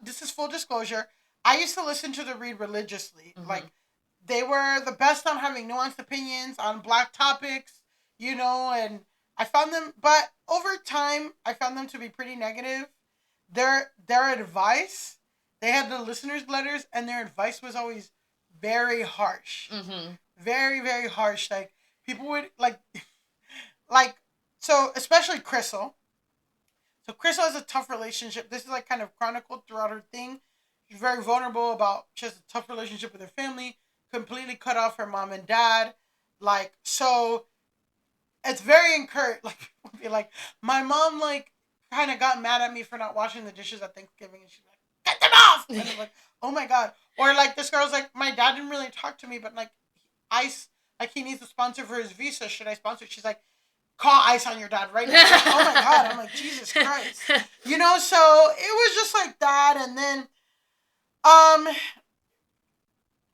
this is full disclosure, I used to listen to the Read religiously. Mm-hmm. Like, they were the best on having nuanced opinions on Black topics, and I found them, but over time, I found them to be pretty negative. Their advice, they had the listeners' letters, and their advice was always very harsh. Mm-hmm. Very, very harsh. Like, people would, so, especially Crissel. So, Crissel has a tough relationship. This is, like, kind of chronicled throughout her thing. She's very vulnerable about, she has a tough relationship with her family. Completely cut off her mom and dad. Like, so it's very encouraged. Like, my mom, like, kind of got mad at me for not washing the dishes at Thanksgiving, and she's like, get them off! And I'm like, oh my God. Or, like, this girl's like, my dad didn't really talk to me, but, like, ICE, like, he needs a sponsor for his visa. Should I sponsor? She's like, call ICE on your dad right now. Like, oh my God. I'm like, Jesus Christ. So it was just like that. And then,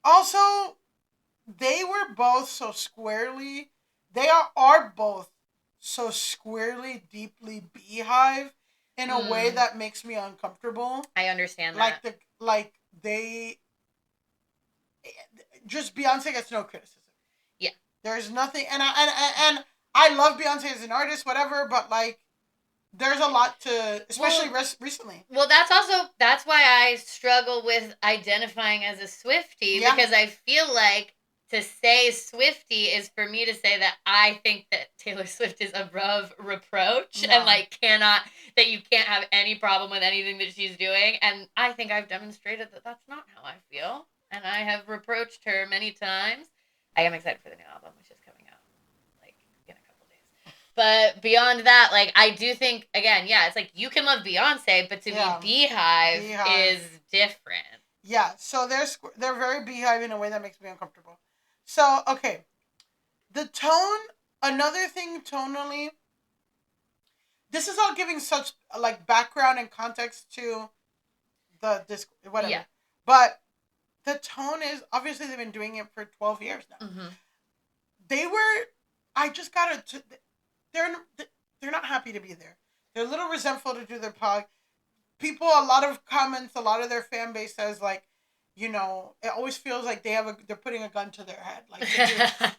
also, they were both so squarely, are both so squarely, deeply beehive in a way that makes me uncomfortable. I understand that. Just Beyonce gets no criticism. Yeah. There's nothing, and I love Beyonce as an artist, whatever, but like, there's a lot to, especially recently. Well, that's why I struggle with identifying as a Swiftie, because I feel like to say Swiftie is for me to say that I think that Taylor Swift is above reproach and like that you can't have any problem with anything that she's doing. And I think I've demonstrated that that's not how I feel. And I have reproached her many times. I am excited for the new album, which is coming out like in a couple days. But beyond that, like I do think, again, yeah, it's like you can love Beyonce, but to me, Beehive is different. Yeah, so they're very Beehive in a way that makes me uncomfortable. So, okay. The tone, another thing tonally, this is all giving such, like, background and context to the disc, whatever. Yeah. But the tone is, obviously they've been doing it for 12 years now. Mm-hmm. They're not happy to be there. They're a little resentful to do their pod. People, a lot of comments, a lot of their fan base says, like, you know, it always feels like they're putting a gun to their head. Like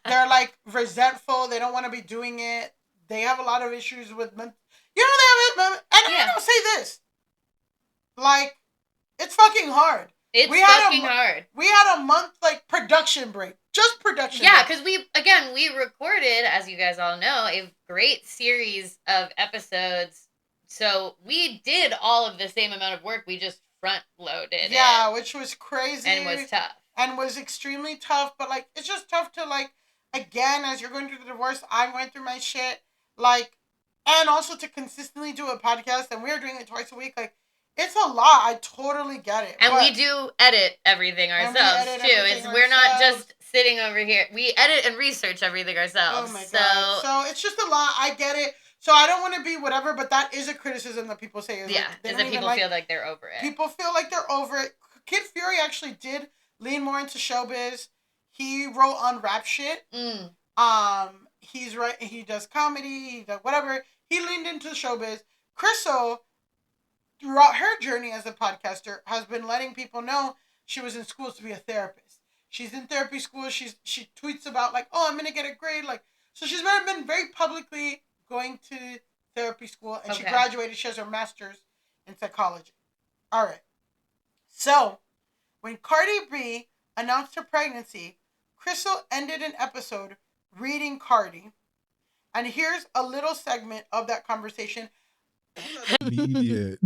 they're like resentful. They don't want to be doing it. They have a lot of issues with and I don't say this. Like, it's fucking hard. We had a month like production break. Just production. Yeah, because we recorded, as you guys all know, a great series of episodes. So we did all of the same amount of work. We just front loaded. Yeah, which was crazy. And was tough. And was extremely tough. But like, it's just tough to like, again, as you're going through the divorce, I'm going through my shit. Like, and also to consistently do a podcast, and we're doing it twice a week. Like, it's a lot. I totally get it. And we do edit everything ourselves, too. We're not just sitting over here. We edit and research everything ourselves. Oh, my God. So it's just a lot. I get it. So I don't want to be whatever, but that is a criticism that people say. Is that people feel like they're over it. People feel like they're over it. Kid Fury actually did lean more into showbiz. He wrote on rap shit. He's right. He does comedy. He does whatever. He leaned into showbiz. Crissel, throughout her journey as a podcaster, has been letting people know she was in school to be a therapist. She's in therapy school. She tweets about like, oh, I'm gonna get a grade. Like, so she's been very publicly going to therapy school, and she graduated. She has her master's in psychology. All right. So, when Cardi B announced her pregnancy, Crissel ended an episode reading Cardi. And here's a little segment of that conversation. Immediate,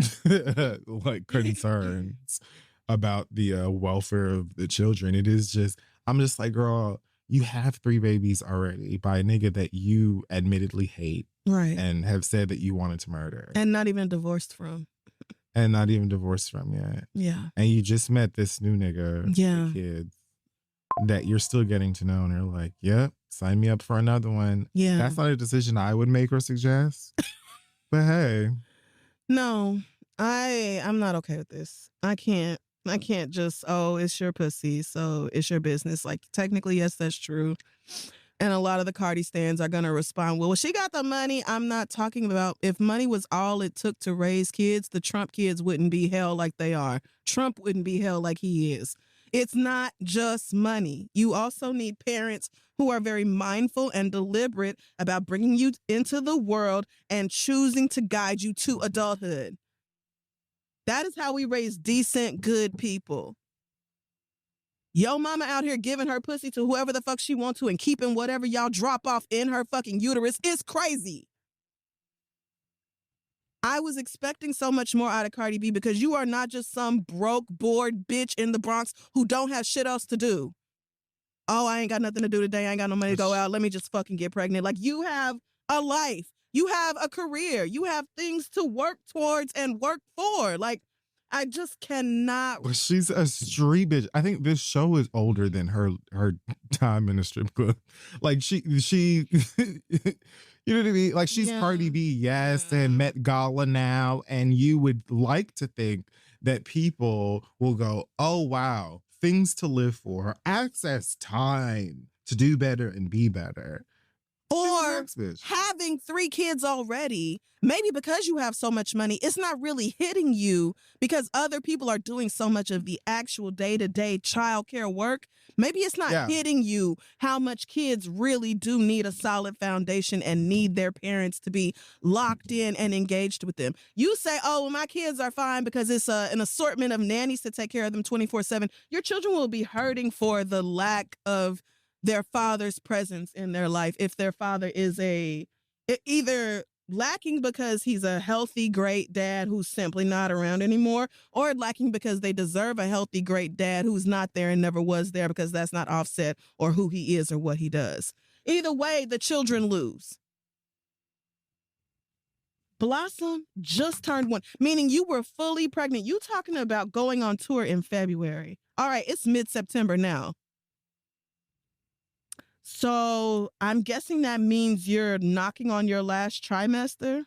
like, concerns about the welfare of the children. It is just, I'm just like, girl, you have 3 babies already by a nigga that you admittedly hate. Right. And have said that you wanted to murder. And not even divorced from. Yet. Yeah. And you just met this new nigga. Yeah. Kids that you're still getting to know. And they're like, yep, sign me up for another one. Yeah. That's not a decision I would make or suggest. But hey. No, I'm not okay with this. I can't just, oh, it's your pussy, so it's your business. Like, technically, yes, that's true. And a lot of the Cardi stans are going to respond, well, she got the money. I'm not talking about, if money was all it took to raise kids, the Trump kids wouldn't be held like they are. Trump wouldn't be held like he is. It's not just money. You also need parents who are very mindful and deliberate about bringing you into the world and choosing to guide you to adulthood. That is how we raise decent, good people. Yo mama out here giving her pussy to whoever the fuck she wants to and keeping whatever y'all drop off in her fucking uterus is crazy. I was expecting so much more out of Cardi B because you are not just some broke, bored bitch in the Bronx who don't have shit else to do. Oh, I ain't got nothing to do today. I ain't got no money to go out. Let me just fucking get pregnant. Like, you have a life. You have a career. You have things to work towards and work for. Like, I just cannot. Well, she's a street bitch. I think this show is older than her time in the strip club. Like, she you know what I mean? Like, she's Cardi B, yes, and Met Gala now. And you would like to think that people will go, oh, wow, things to live for, access time to do better and be better. Or having 3 kids already, maybe because you have so much money, it's not really hitting you because other people are doing so much of the actual day-to-day childcare work. Maybe it's not hitting you how much kids really do need a solid foundation and need their parents to be locked in and engaged with them. You say, oh, well, my kids are fine because it's an assortment of nannies to take care of them 24/7. Your children will be hurting for the lack of their father's presence in their life if their father is either lacking because he's a healthy, great dad who's simply not around anymore, or lacking because they deserve a healthy, great dad who's not there and never was there because that's not Offset or who he is or what he does. Either way, the children lose. Blossom just turned 1, meaning you were fully pregnant. You talking about going on tour in February. All right, it's mid-September now. So I'm guessing that means you're knocking on your last trimester.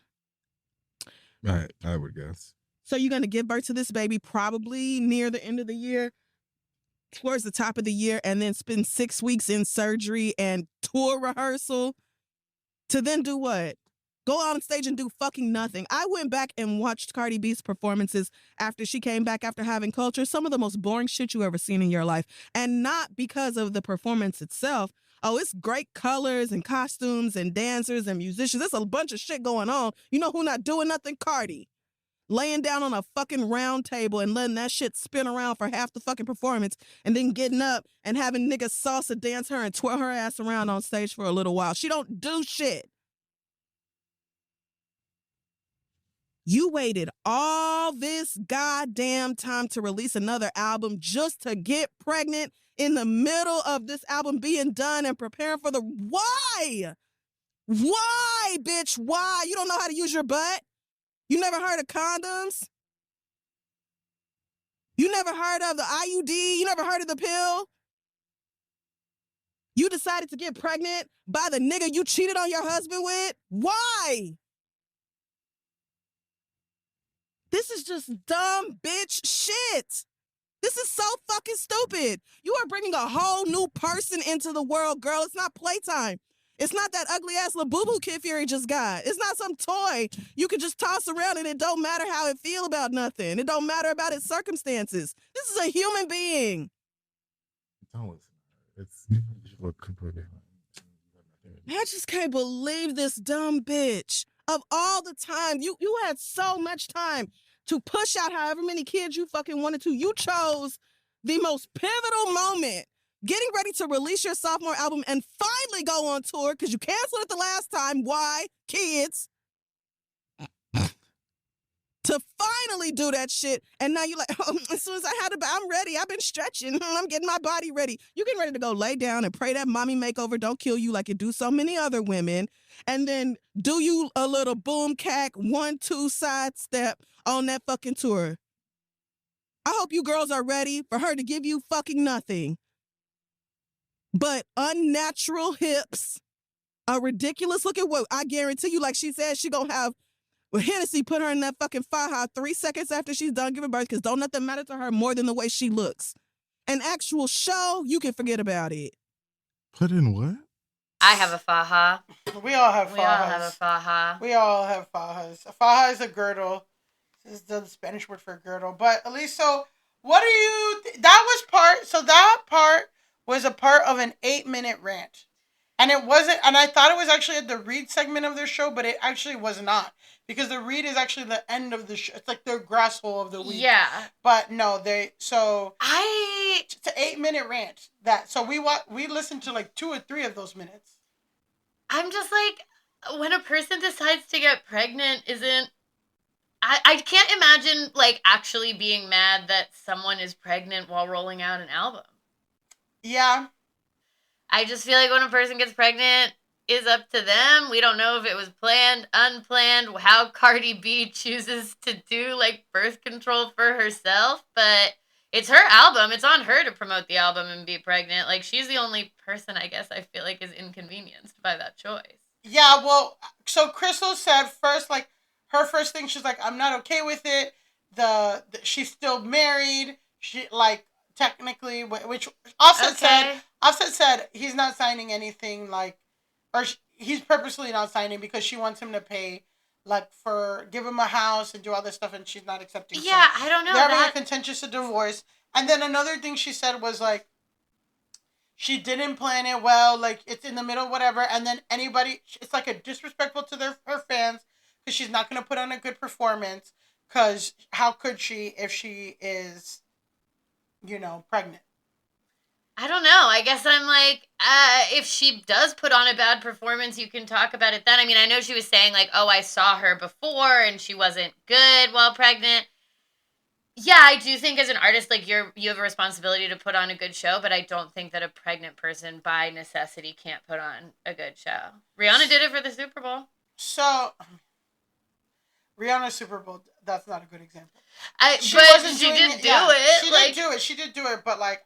I would guess. So you're going to give birth to this baby probably near the end of the year, towards the top of the year, and then spend 6 weeks in surgery and tour rehearsal to then do what? Go on stage and do fucking nothing. I went back and watched Cardi B's performances after she came back after having culture. Some of the most boring shit you ever seen in your life. And not because of the performance itself. Oh, it's great colors and costumes and dancers and musicians. There's a bunch of shit going on. You know who not doing nothing? Cardi. Laying down on a fucking round table and letting that shit spin around for half the fucking performance and then getting up and having niggas salsa dance her and twirl her ass around on stage for a little while. She don't do shit. You waited all this goddamn time to release another album just to get pregnant in the middle of this album being done and preparing for the... Why? Why, bitch? Why? You don't know how to use your butt? You never heard of condoms? You never heard of the IUD? You never heard of the pill? You decided to get pregnant by the nigga you cheated on your husband with? Why? This is just dumb bitch shit. This is so fucking stupid. You are bringing a whole new person into the world, girl. It's not playtime. It's not that ugly ass Labubu Kid Fury just got. It's not some toy you can just toss around and it don't matter how it feel about nothing. It don't matter about its circumstances. This is a human being. Don't listen. It's you look completely. I just can't believe this dumb bitch. Of all the time, you had so much time to push out however many kids you fucking wanted to. You chose the most pivotal moment, getting ready to release your sophomore album and finally go on tour because you canceled it the last time. Why? Kids. To finally do that shit. And now you're like, oh, as soon as I had I'm ready. I've been stretching. I'm getting my body ready. You getting ready to go lay down and pray that mommy makeover don't kill you like it do so many other women. And then do you a little boom cack 1-2 side step on that fucking tour. I hope you girls are ready for her to give you fucking nothing but unnatural hips, a ridiculous looking what I guarantee you, like she said, she gonna have Hennessy put her in that fucking faja 3 seconds after she's done giving birth because don't nothing matter to her more than the way she looks. An actual show, you can forget about it. Put in what? I have a faja. We all have fajas. We all have a faja. We all have fajas. A faja is a girdle. This is the Spanish word for girdle. But Elise, so what do you... that part was a part of an 8-minute rant. And it wasn't... And I thought it was actually at the read segment of their show, but it actually was not. Because the read is actually the end of the show. It's like their Grasshole of the week. Yeah. But no, it's an 8-minute rant. We listened to like 2 or 3 of those minutes. I'm just like, when a person decides to get pregnant isn't... I can't imagine like actually being mad that someone is pregnant while rolling out an album. Yeah. I just feel like when a person gets pregnant, is up to them. We don't know if it was planned, unplanned, how Cardi B chooses to do like birth control for herself, but it's her album. It's on her to promote the album and be pregnant. Like, she's the only person, I guess, I feel like is inconvenienced by that choice. Yeah, well, so Crissel said first, like, her first thing, she's like, I'm not okay with it. She's still married. She, like, technically, which Offset said he's not signing anything, like, or he's purposely not signing because she wants him to pay, like, give him a house and do all this stuff, and she's not accepting. Yeah, I don't know. They're having a contentious divorce. And then another thing she said was, like, she didn't plan it well, like, it's in the middle, whatever, and then it's, like, a disrespectful to her fans because she's not going to put on a good performance because how could she if she is, pregnant? I don't know. I guess I'm like, if she does put on a bad performance, you can talk about it then. I mean, I know she was saying like, oh, I saw her before and she wasn't good while pregnant. Yeah, I do think as an artist, like you have a responsibility to put on a good show, but I don't think that a pregnant person by necessity can't put on a good show. Rihanna did it for the Super Bowl. So, Rihanna's Super Bowl, that's not a good example. She did do it. She did do it, but like,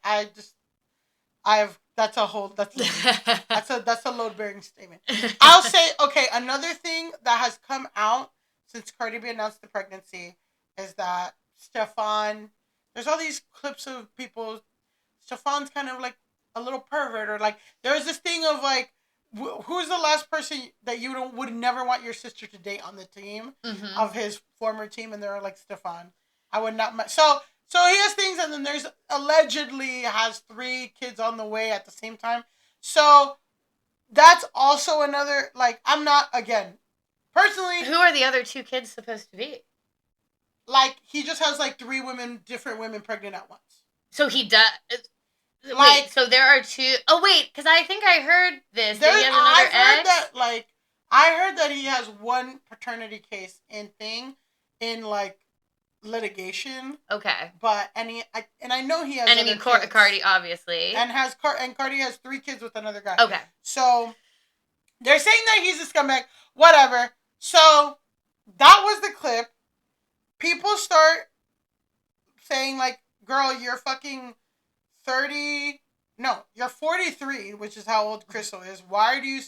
that's a load-bearing statement. I'll say, okay, another thing that has come out since Cardi B announced the pregnancy is that Stefan, there's all these clips of people, Stefan's kind of like a little pervert, or like, there's this thing of like, who's the last person that you would never want your sister to date on the team of his former team? And they're like, Stefan. I would not. So he has things, and then there's allegedly has 3 kids on the way at the same time. So that's also another, like, I'm not, again, personally. Who are the other 2 kids supposed to be? Like, he just has like 3 different women pregnant at once. So he does. Like, wait, so there are 2. Oh wait, because I think I heard this. That he has another I heard that he has one paternity case in like litigation. Okay. But I know he has. And I mean, Cardi obviously. And Cardi has 3 kids with another guy. Okay. So they're saying that he's a scumbag. Whatever. So that was the clip. People start saying like, "Girl, you're fucking 30. No, you're 43, which is how old Crissel is. Why do you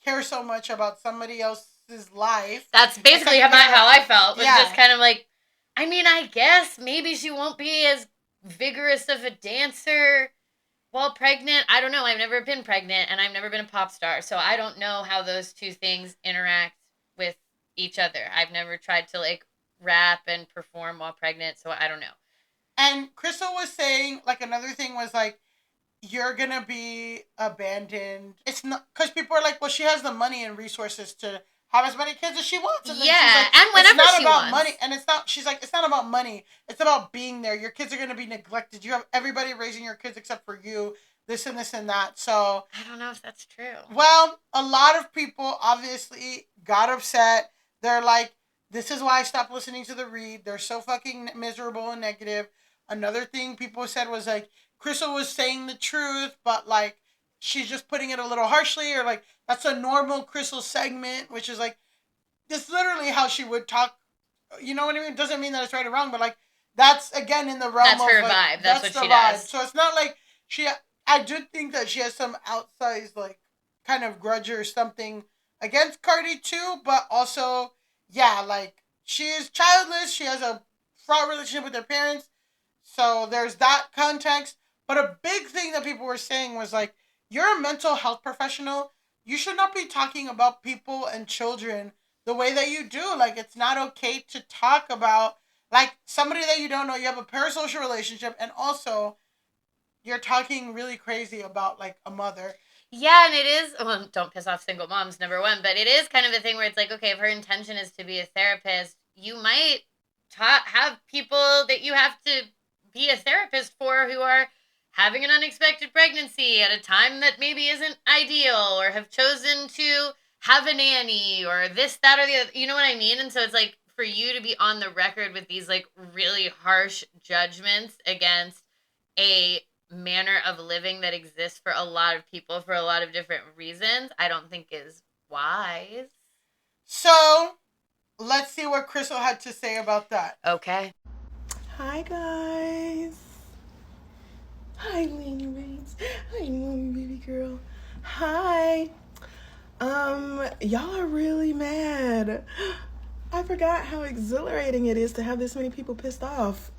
care so much about somebody else's life?" That's basically how I felt. Was just kind of like, I mean, I guess maybe she won't be as vigorous of a dancer while pregnant. I don't know. I've never been pregnant, and I've never been a pop star, so I don't know how those 2 things interact with each other. I've never tried to like rap and perform while pregnant, so I don't know. And Crissel was saying, like, another thing was like, you're gonna be abandoned. It's not, because people are like, well, she has the money and resources to have as many kids as she wants. And yeah, like, and whenever it's not she about wants. money, and it's not. She's like, it's not about money. It's about being there. Your kids are gonna be neglected. You have everybody raising your kids except for you. This and this and that. So I don't know if that's true. Well, a lot of people obviously got upset. They're like, this is why I stopped listening to the read. They're so fucking miserable and negative. Another thing people said was like, Crissel was saying the truth, but like, she's just putting it a little harshly, or like, that's a normal Crissel segment, which is like, this is literally how she would talk. You know what I mean? It doesn't mean that it's right or wrong, but like, that's again in the realm of her like, vibe. That's what she vibe. does. So it's not like I do think that she has some outsized like kind of grudge or something against Cardi too, but also, yeah, like, she is childless. She has a fraught relationship with her parents. So there's that context. But a big thing that people were saying was like, you're a mental health professional. You should not be talking about people and children the way that you do. Like, it's not okay to talk about like somebody that you don't know. You have a parasocial relationship, and also you're talking really crazy about like a mother. Yeah, and it is, well, don't piss off single moms, number 1, but it is kind of a thing where it's like, okay, if her intention is to be a therapist, you might have people that you have to be a therapist for who are having an unexpected pregnancy at a time that maybe isn't ideal, or have chosen to have a nanny, or this, that, or the other, you know what I mean? And so it's like, for you to be on the record with these like really harsh judgments against a manner of living that exists for a lot of people for a lot of different reasons, I don't think is wise. So let's see what Crissel had to say about that. Okay. Hi guys. Hi Lady Reeds. Hi mommy baby girl. Hi. Y'all are really mad. I forgot how exhilarating it is to have this many people pissed off.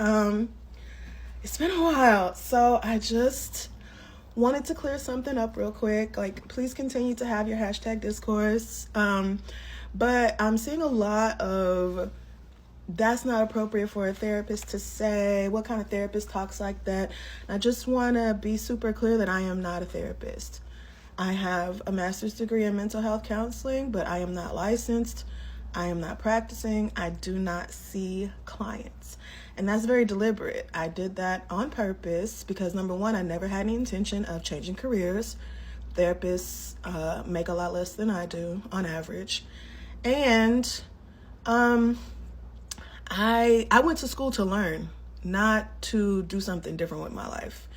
It's been a while, so I just wanted to clear something up real quick. Like, please continue to have your hashtag discourse. But I'm seeing a lot of, that's not appropriate for a therapist to say. What kind of therapist talks like that? I just want to be super clear that I am not a therapist. I have a master's degree in mental health counseling, but I am not licensed. I am not practicing. I do not see clients. And that's very deliberate. I did that on purpose because, number one, I never had any intention of changing careers. Therapists make a lot less than I do on average. And I went to school to learn, not to do something different with my life.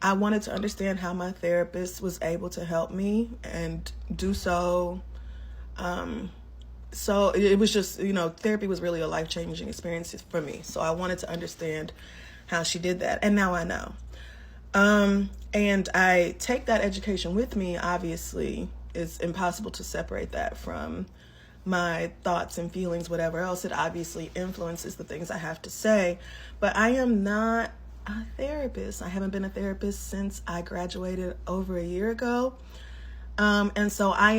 I wanted to understand how my therapist was able to help me and do so. So it was just, therapy was really a life-changing experience for me. So I wanted to understand how she did that. And now I know. And I take that education with me. Obviously, it's impossible to separate that from my thoughts and feelings, whatever else. It obviously influences the things I have to say. But I am not a therapist. I haven't been a therapist since I graduated over a year ago. And so I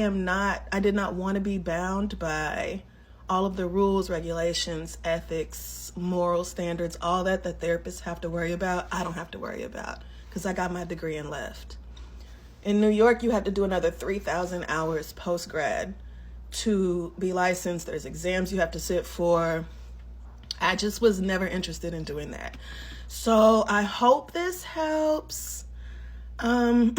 did not want to be bound by all of the rules, regulations, ethics, moral standards, all that the therapists have to worry about. I don't have to worry about because I got my degree and left. In New York, you have to do another 3,000 hours post-grad to be licensed. There's exams you have to sit for. I just was never interested in doing that. So I hope this helps. I'm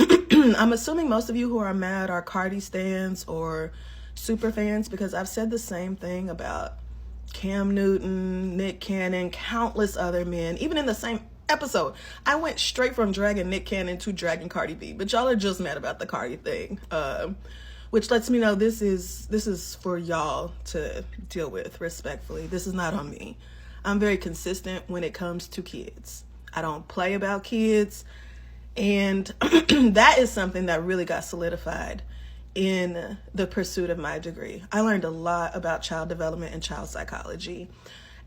assuming most of you who are mad are Cardi stans or super fans because I've said the same thing about Cam Newton, Nick Cannon, countless other men, even in the same episode. I went straight from dragging Nick Cannon to dragging Cardi B, but y'all are just mad about the Cardi thing, which lets me know this is for y'all to deal with respectfully. This is not on me. I'm very consistent when it comes to kids. I don't play about kids. And that is something that really got solidified in the pursuit of my degree. I learned a lot about child development and child psychology.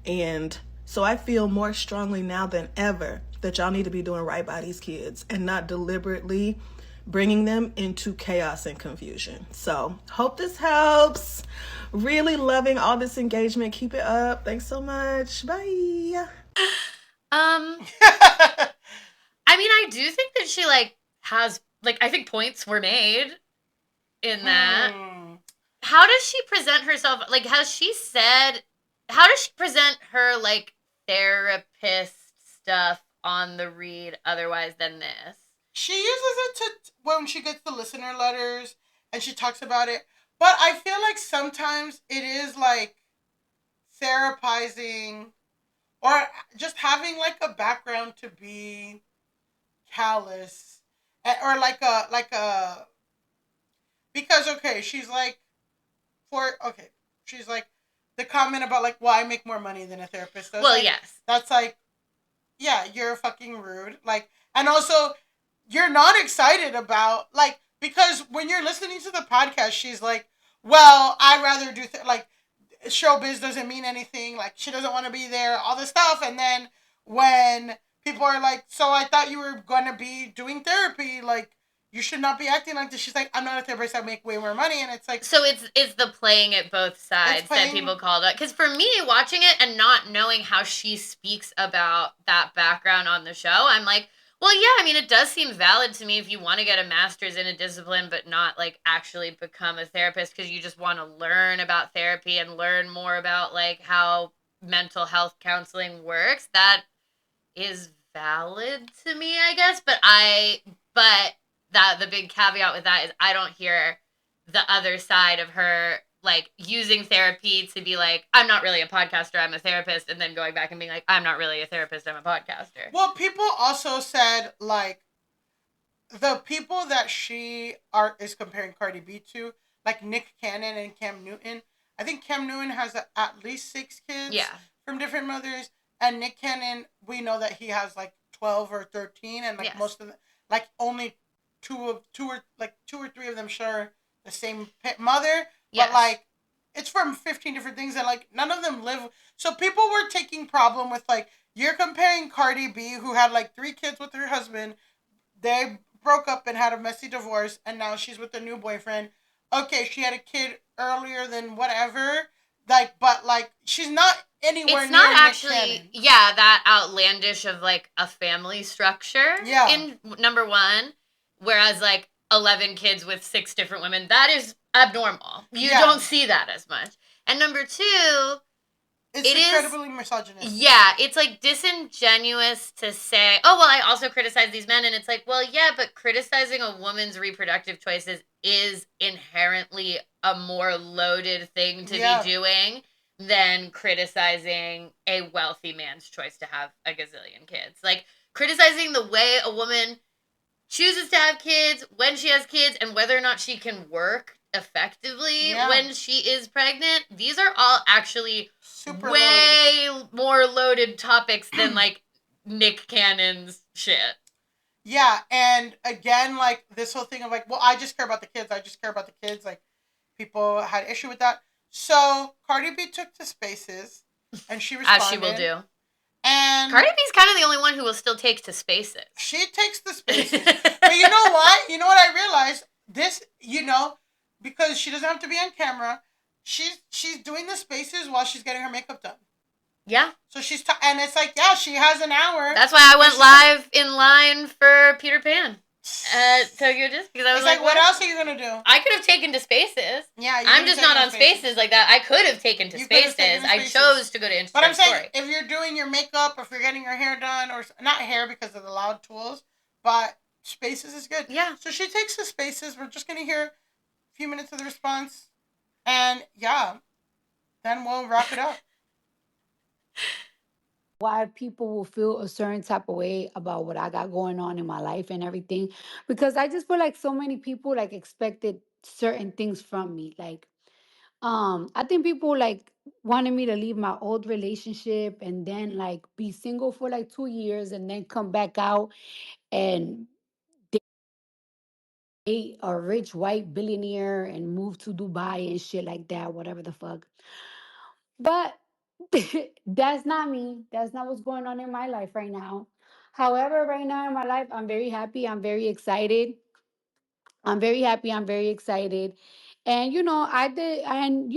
And so I feel more strongly now than ever that y'all need to be doing right by these kids and not deliberately bringing them into chaos and confusion. So hope this helps. Really loving all this engagement. Keep it up. Thanks so much. Bye. I mean, I do think that she, has, I think points were made in that. How does she present herself? How does she present her, therapist stuff on the read otherwise than this? She uses it when she gets the listener letters and she talks about it. But I feel like sometimes it is, therapizing or just having, a background to be callous or because she's she's the comment about I make more money than a therapist does. Well, yes, that's yeah, you're fucking rude, and also you're not excited about because when you're listening to the podcast she's well, I'd rather do showbiz doesn't mean anything, she doesn't want to be there, all this stuff. And then when people are so I thought you were going to be doing therapy, you should not be acting like this. She's I'm not a therapist, I make way more money. And it's so it's the playing at both sides that people called it. Because for me, watching it and not knowing how she speaks about that background on the show, I'm well, yeah, I mean, it does seem valid to me if you want to get a master's in a discipline, but not actually become a therapist because you just want to learn about therapy and learn more about how mental health counseling works. That is valid to me, I guess. But the big caveat with that is I don't hear the other side of her using therapy to be I'm not really a podcaster, I'm a therapist, and then going back and being I'm not really a therapist, I'm a podcaster. Well, people also said the people that she is comparing Cardi B to, Nick Cannon and Cam Newton. I think Cam Newton has at least 6 kids from different mothers, and Nick Cannon, we know that he has 12 or 13, and most of them, only two or 3 of them share the same mother. Yes. But it's from 15 different things, and none of them live. So people were taking problem with you're comparing Cardi B, who had 3 kids with her husband. They broke up and had a messy divorce, and now she's with a new boyfriend. Okay, she had a kid earlier than whatever. But she's not anywhere. It's not actually that outlandish of a family structure. Yeah. In number one, whereas 11 kids with 6 different women, that is abnormal. You don't see that as much. And number 2, It's incredibly misogynistic. Yeah, it's like disingenuous to say, oh, well, I also criticize these men. And it's like, well, yeah, but criticizing a woman's reproductive choices is inherently a more loaded thing to be doing than criticizing a wealthy man's choice to have a gazillion kids. Like, criticizing the way a woman chooses to have kids, when she has kids, and whether or not she can work effectively when she is pregnant. These are all actually way more loaded topics than like Nick Cannon's shit. Yeah, and again, like this whole thing of like, well, I just care about the kids. I just care about the kids. Like, people had issue with that. So Cardi B took to Spaces, and she responded. As she will do. And Cardi B's kind of the only one who will still take to Spaces. She takes the Spaces. But you know what? You know what I realized? This, because she doesn't have to be on camera, she's doing the Spaces while she's getting her makeup done. Yeah. So and it's like, she has an hour. That's why I went live in line for Peter Pan at Tokyo Disc, because I was like, what else are you gonna do? I could have taken to Spaces. Yeah, I'm just not on Spaces like that. I could have taken to Spaces. I chose to go to Instagram. But I'm saying, if you're doing your makeup, or if you're getting your hair done, or not hair because of the loud tools, but Spaces is good. Yeah. So she takes the Spaces. We're just gonna hear a few minutes of the response, and then we'll wrap it up. Why people will feel a certain type of way about what I got going on in my life and everything, because I just feel like so many people like expected certain things from me. Like, I think people like wanted me to leave my old relationship and then like be single for like 2 years and then come back out and date a rich white billionaire and move to Dubai and shit like that, whatever the fuck. But that's not me. That's not what's going on in my life right now. However, right now in my life, I'm very happy. I'm very excited. I'm very happy. I'm very excited. And I did, and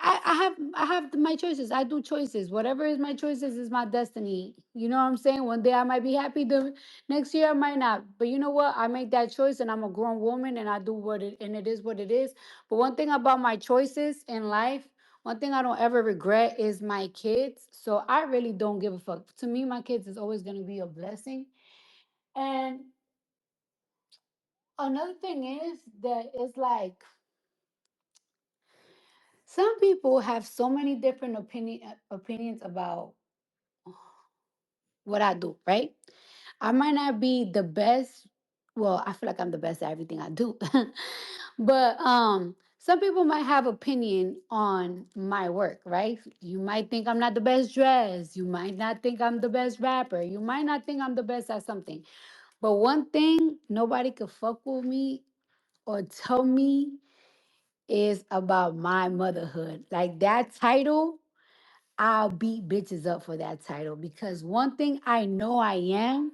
I have my choices. I do choices. Whatever is my choices is my destiny. You know what I'm saying? One day I might be happy. The next year I might not. But you know what? I make that choice, and I'm a grown woman, and I do and it is what it is. But one thing about my choices in life, one thing I don't ever regret is my kids. So I really don't give a fuck. To me, my kids is always gonna be a blessing. And another thing is that it's like some people have so many different opinions about what I do, right? I might not be the best. Well, I feel like I'm the best at everything I do. But some people might have opinion on my work, right? You might think I'm not the best dressed. You might not think I'm the best rapper. You might not think I'm the best at something. But one thing nobody could fuck with me or tell me is about my motherhood. Like that title, I'll beat bitches up for that title, because one thing I know I am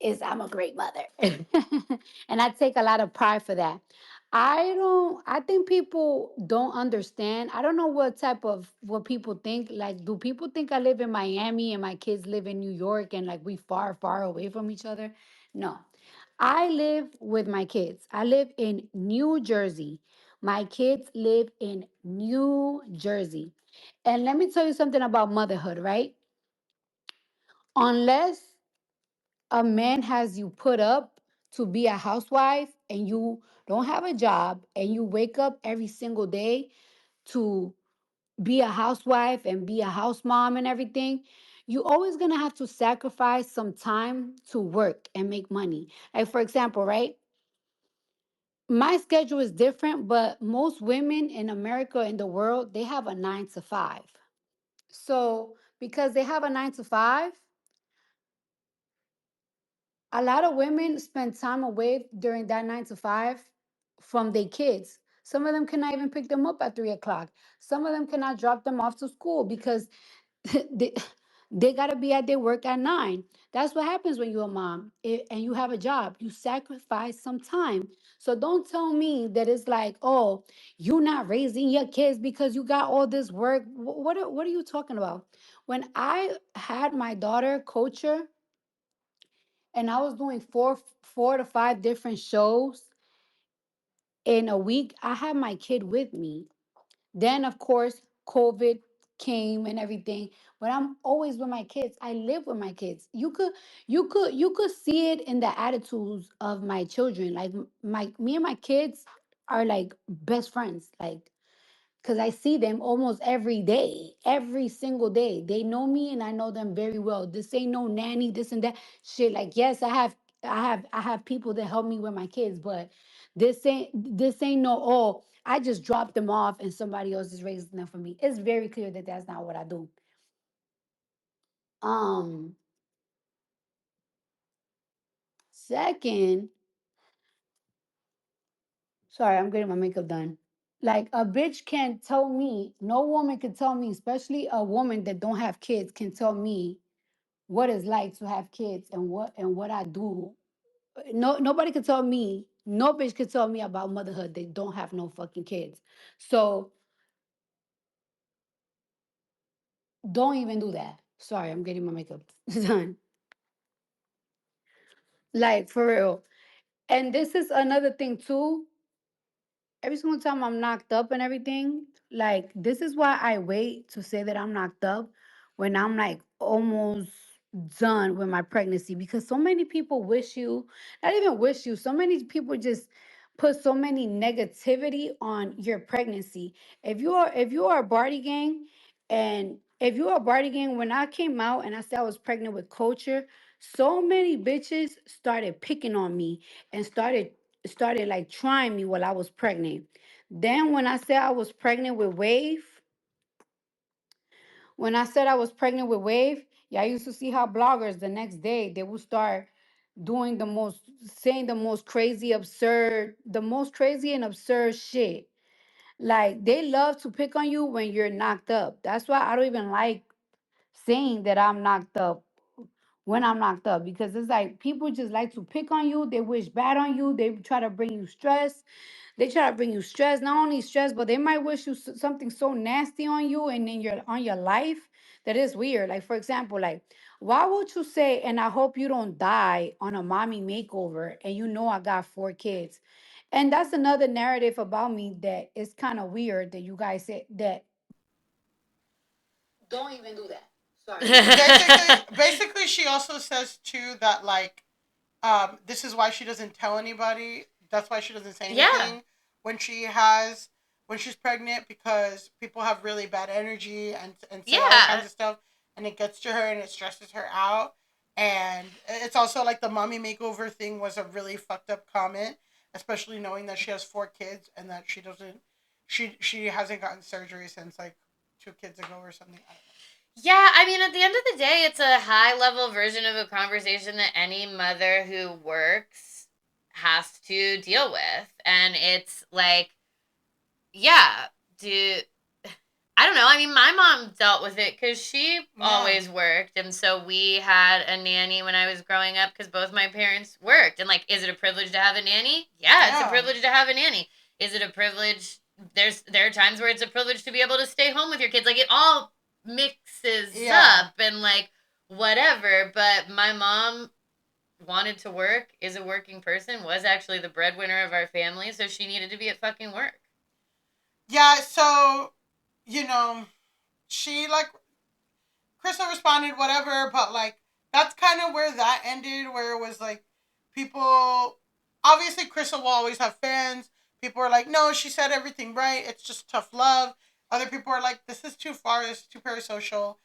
is I'm a great mother. And I take a lot of pride for that. I think people don't understand. I don't know what people think. Like, do people think I live in Miami and my kids live in New York and like we far, far away from each other? No. I live with my kids. I live in New Jersey. My kids live in New Jersey. And let me tell you something about motherhood, right? Unless a man has you put up to be a housewife and you don't have a job and you wake up every single day to be a housewife and be a house mom and everything, you always gonna have to sacrifice some time to work and make money. Like, for example, right? My schedule is different, but most women in America, in the world, they have a 9 to 5. So because they have a 9 to 5, a lot of women spend time away during that 9 to 5 from their kids. Some of them cannot even pick them up at 3 o'clock. Some of them cannot drop them off to school because they, they got to be at their work at 9. That's what happens when you're a mom and you have a job. You sacrifice some time. So don't tell me that it's like, oh, you're not raising your kids because you got all this work. What are you talking about? When I had my daughter, Culture, and I was doing four to 5 different shows in a week, I had my kid with me. Then, of course, COVID came and everything. But I'm always with my kids. I live with my kids. You could see it in the attitudes of my children. Like me and my kids are like best friends. Like because I see them almost every day, every single day. They know me and I know them very well. This ain't no nanny, this and that shit. Like, yes, I have people that help me with my kids, but this ain't no I just dropped them off and somebody else is raising them for me. It's very clear that that's not what I do. Um, Second, sorry, I'm getting my makeup done. Like a bitch can't tell me, no woman can tell me, especially a woman that don't have kids, can tell me what it's like to have kids and what I do. No, nobody can tell me. No bitch can tell me about motherhood. They don't have no fucking kids. So don't even do that. Sorry, I'm getting my makeup done. Like for real. And this is another thing too. Every single time I'm knocked up and everything, like this is why I wait to say that I'm knocked up when I'm like almost done with my pregnancy because so many people wish you, not even wish you, so many people just put so many negativity on your pregnancy. If you are a Barty gang and if you are a Barty gang, when I came out and I said I was pregnant with culture, so many bitches started picking on me and started like trying me while I was pregnant. Then when I said I was pregnant with Wave, yeah, I used to see how bloggers the next day they would start doing saying the most crazy and absurd shit. Like they love to pick on you when you're knocked up. That's why I don't even like saying that I'm knocked up when I'm knocked up because it's like people just like to pick on you. They wish bad on you. They try to bring you stress. They try to bring you stress, not only stress, but they might wish you something so nasty on you and in your life that is weird. Like for example, like why would you say, and I hope you don't die on a mommy makeover, and you know I got 4 kids, and that's another narrative about me that is kind of weird that you guys say that. Don't even do that. Sorry. Basically, she also says too that like, this is why she doesn't tell anybody. That's why she doesn't say anything when she's pregnant because people have really bad energy and say all kinds of stuff, and it gets to her and it stresses her out. And it's also like the mommy makeover thing was a really fucked up comment, especially knowing that she has 4 kids and that she hasn't gotten surgery since like 2 kids ago or something. I don't know. Yeah, I mean, at the end of the day, it's a high-level version of a conversation that any mother who works has to deal with. And it's like, yeah, I don't know. I mean, my mom dealt with it because she always worked. And so we had a nanny when I was growing up because both my parents worked. And, like, is it a privilege to have a nanny? Yeah, it's a privilege to have a nanny. Is it a privilege? There are times where it's a privilege to be able to stay home with your kids. Like, it all mixes up and, like, whatever. But my mom wanted to work, is a working person, was actually the breadwinner of our family. So she needed to be at fucking work. Yeah, so, she, like, Crissel responded, whatever, but, like, that's kind of where that ended, where it was, like, people, obviously Crissel will always have fans. People are like, no, she said everything right, it's just tough love. Other people are like, this is too far, this is too parasocial.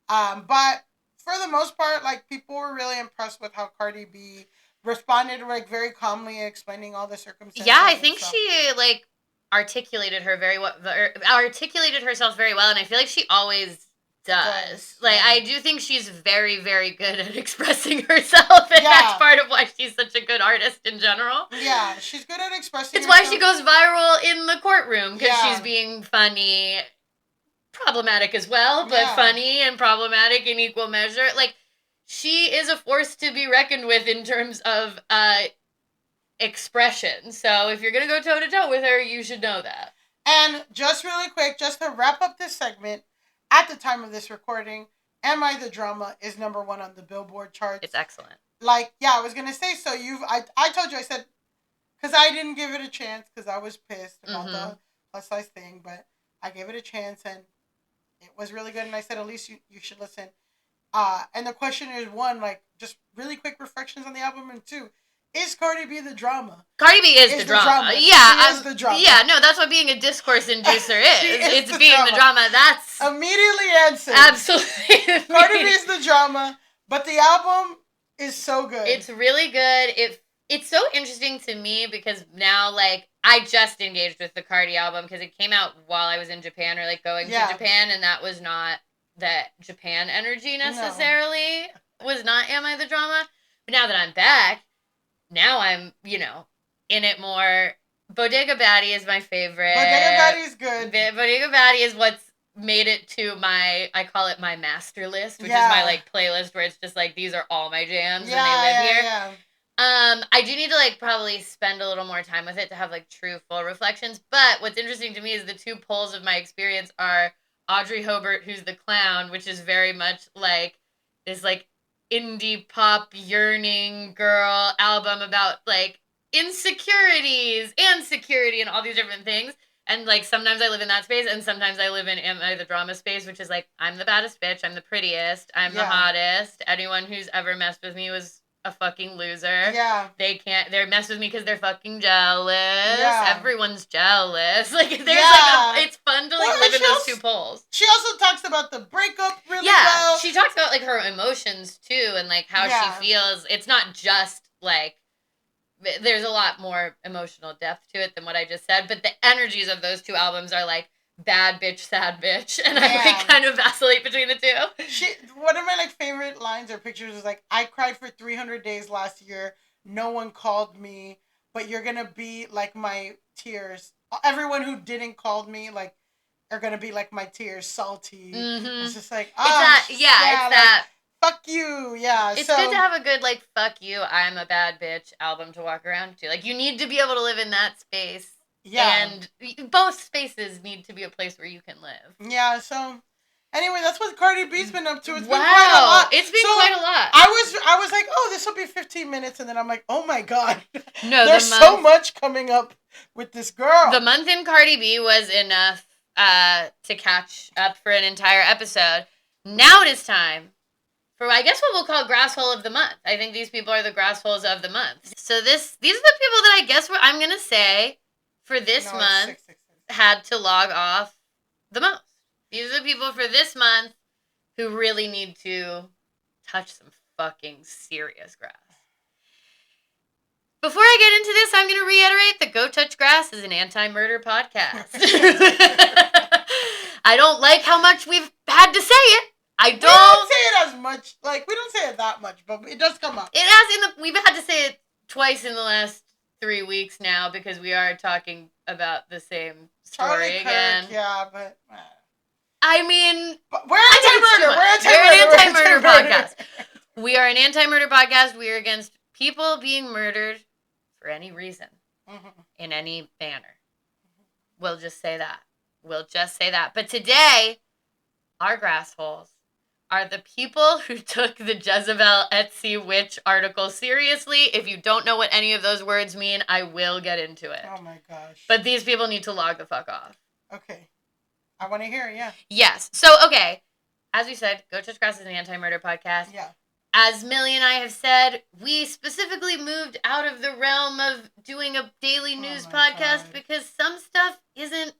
But for the most part, like, people were really impressed with how Cardi B responded, like, very calmly explaining all the circumstances. Yeah, I think she, like, articulated herself very well, and I feel like she always does. Like, I do think she's very, very good at expressing herself, and that's part of why she's such a good artist in general. Yeah, she's good at expressing herself. It's why she goes viral in the courtroom, because she's being funny, problematic as well, but funny and problematic in equal measure. Like, she is a force to be reckoned with in terms of, expression. So if you're gonna go toe to toe with her, you should know that. And just really quick, just to wrap up this segment, at the time of this recording, Am I the Drama is number 1 on the Billboard charts. It's excellent. Like, yeah, I was gonna say, so I told you, I said, because I didn't give it a chance because I was pissed about the plus size thing, but I gave it a chance, and it was really good. And I said, Elise, you should listen. And the question is, one, like, just really quick reflections on the album, and two, is Cardi B the drama? Cardi B is the drama. Yeah, she is the drama. Yeah, no, that's what being a discourse inducer is. It's being the drama. That's immediately answered. Absolutely. Cardi B is the drama, but the album is so good. It's really good. It's so interesting to me because now, like, I just engaged with the Cardi album because it came out while I was in Japan or, like, going to Japan, and that was not that Japan energy necessarily. No. Was not Am I the Drama? But now that I'm back, now I'm, you know, in it more. Bodega Baddie is my favorite. Bodega Baddie is good. Bodega Baddie is what's made it to my, I call it my master list, which is my, like, playlist where it's just, like, these are all my jams and they live here. Yeah. I do need to, like, probably spend a little more time with it to have, like, true full reflections. But what's interesting to me is the two poles of my experience are Audrey Hobart, Who's the Clown, which is very much, like, this, like, indie pop yearning girl album about, like, insecurities and security and all these different things. And, like, sometimes I live in that space and sometimes I live in Am I the Drama space, which is, like, I'm the baddest bitch, I'm the prettiest, I'm the hottest. Anyone who's ever messed with me was a fucking loser. Yeah. They mess with me because they're fucking jealous. Yeah. Everyone's jealous. Like, there's like, it's fun to, like, live in those two poles. She also talks about the breakup really well. Yeah, she talks about, like, her emotions, too, and, like, how she feels. It's not just, like, there's a lot more emotional depth to it than what I just said, but the energies of those two albums are, like, bad bitch, sad bitch, and I, like, kind of vacillate between the two. One of my, like, favorite lines or pictures is, like, I cried for 300 days last year, no one called me, but you're gonna be like my tears. Everyone who didn't call me, like, are gonna be like my tears, salty. Mm-hmm. It's just like, it's that. Fuck you, It's good to have a good, like, fuck you, I'm a bad bitch album to walk around to. Like, you need to be able to live in that space. Yeah. And both spaces need to be a place where you can live. Yeah, so anyway, that's what Cardi B's been up to. It's been quite a lot. It's been quite a lot. I was like, oh, this will be 15 minutes, and then I'm like, oh my God. No, there's so much coming up with this girl. The month in Cardi B was enough to catch up for an entire episode. Now it is time for, I guess, what we'll call Grasshole of the Month. I think these people are the Grassholes of the month. So these are the people that I guess I'm going to say for this month had to log off the most. These are the people for this month who really need to touch some fucking serious grass. Before I get into this, I'm going to reiterate that Go Touch Grass is an anti-murder podcast. I don't like how much we've had to say it. We don't say it as much. Like, we don't say it that much, but it does come up. We've had to say it twice in the last 3 weeks now because we are talking about the same story Charlie again. Kirk, yeah, but I mean, but we're an anti-murder podcast. We are an anti-murder podcast. We are against people being murdered for any reason, in any manner. We'll just say that. But today, our grassholes are the people who took the Jezebel Etsy witch article seriously. If you don't know what any of those words mean, I will get into it. Oh my gosh. But these people need to log the fuck off. Okay. I want to hear, yeah. Yes. So, okay. As we said, Go Touch Grass is an anti-murder podcast. Yeah. As Millie and I have said, we specifically moved out of the realm of doing a daily news podcast because some stuff isn't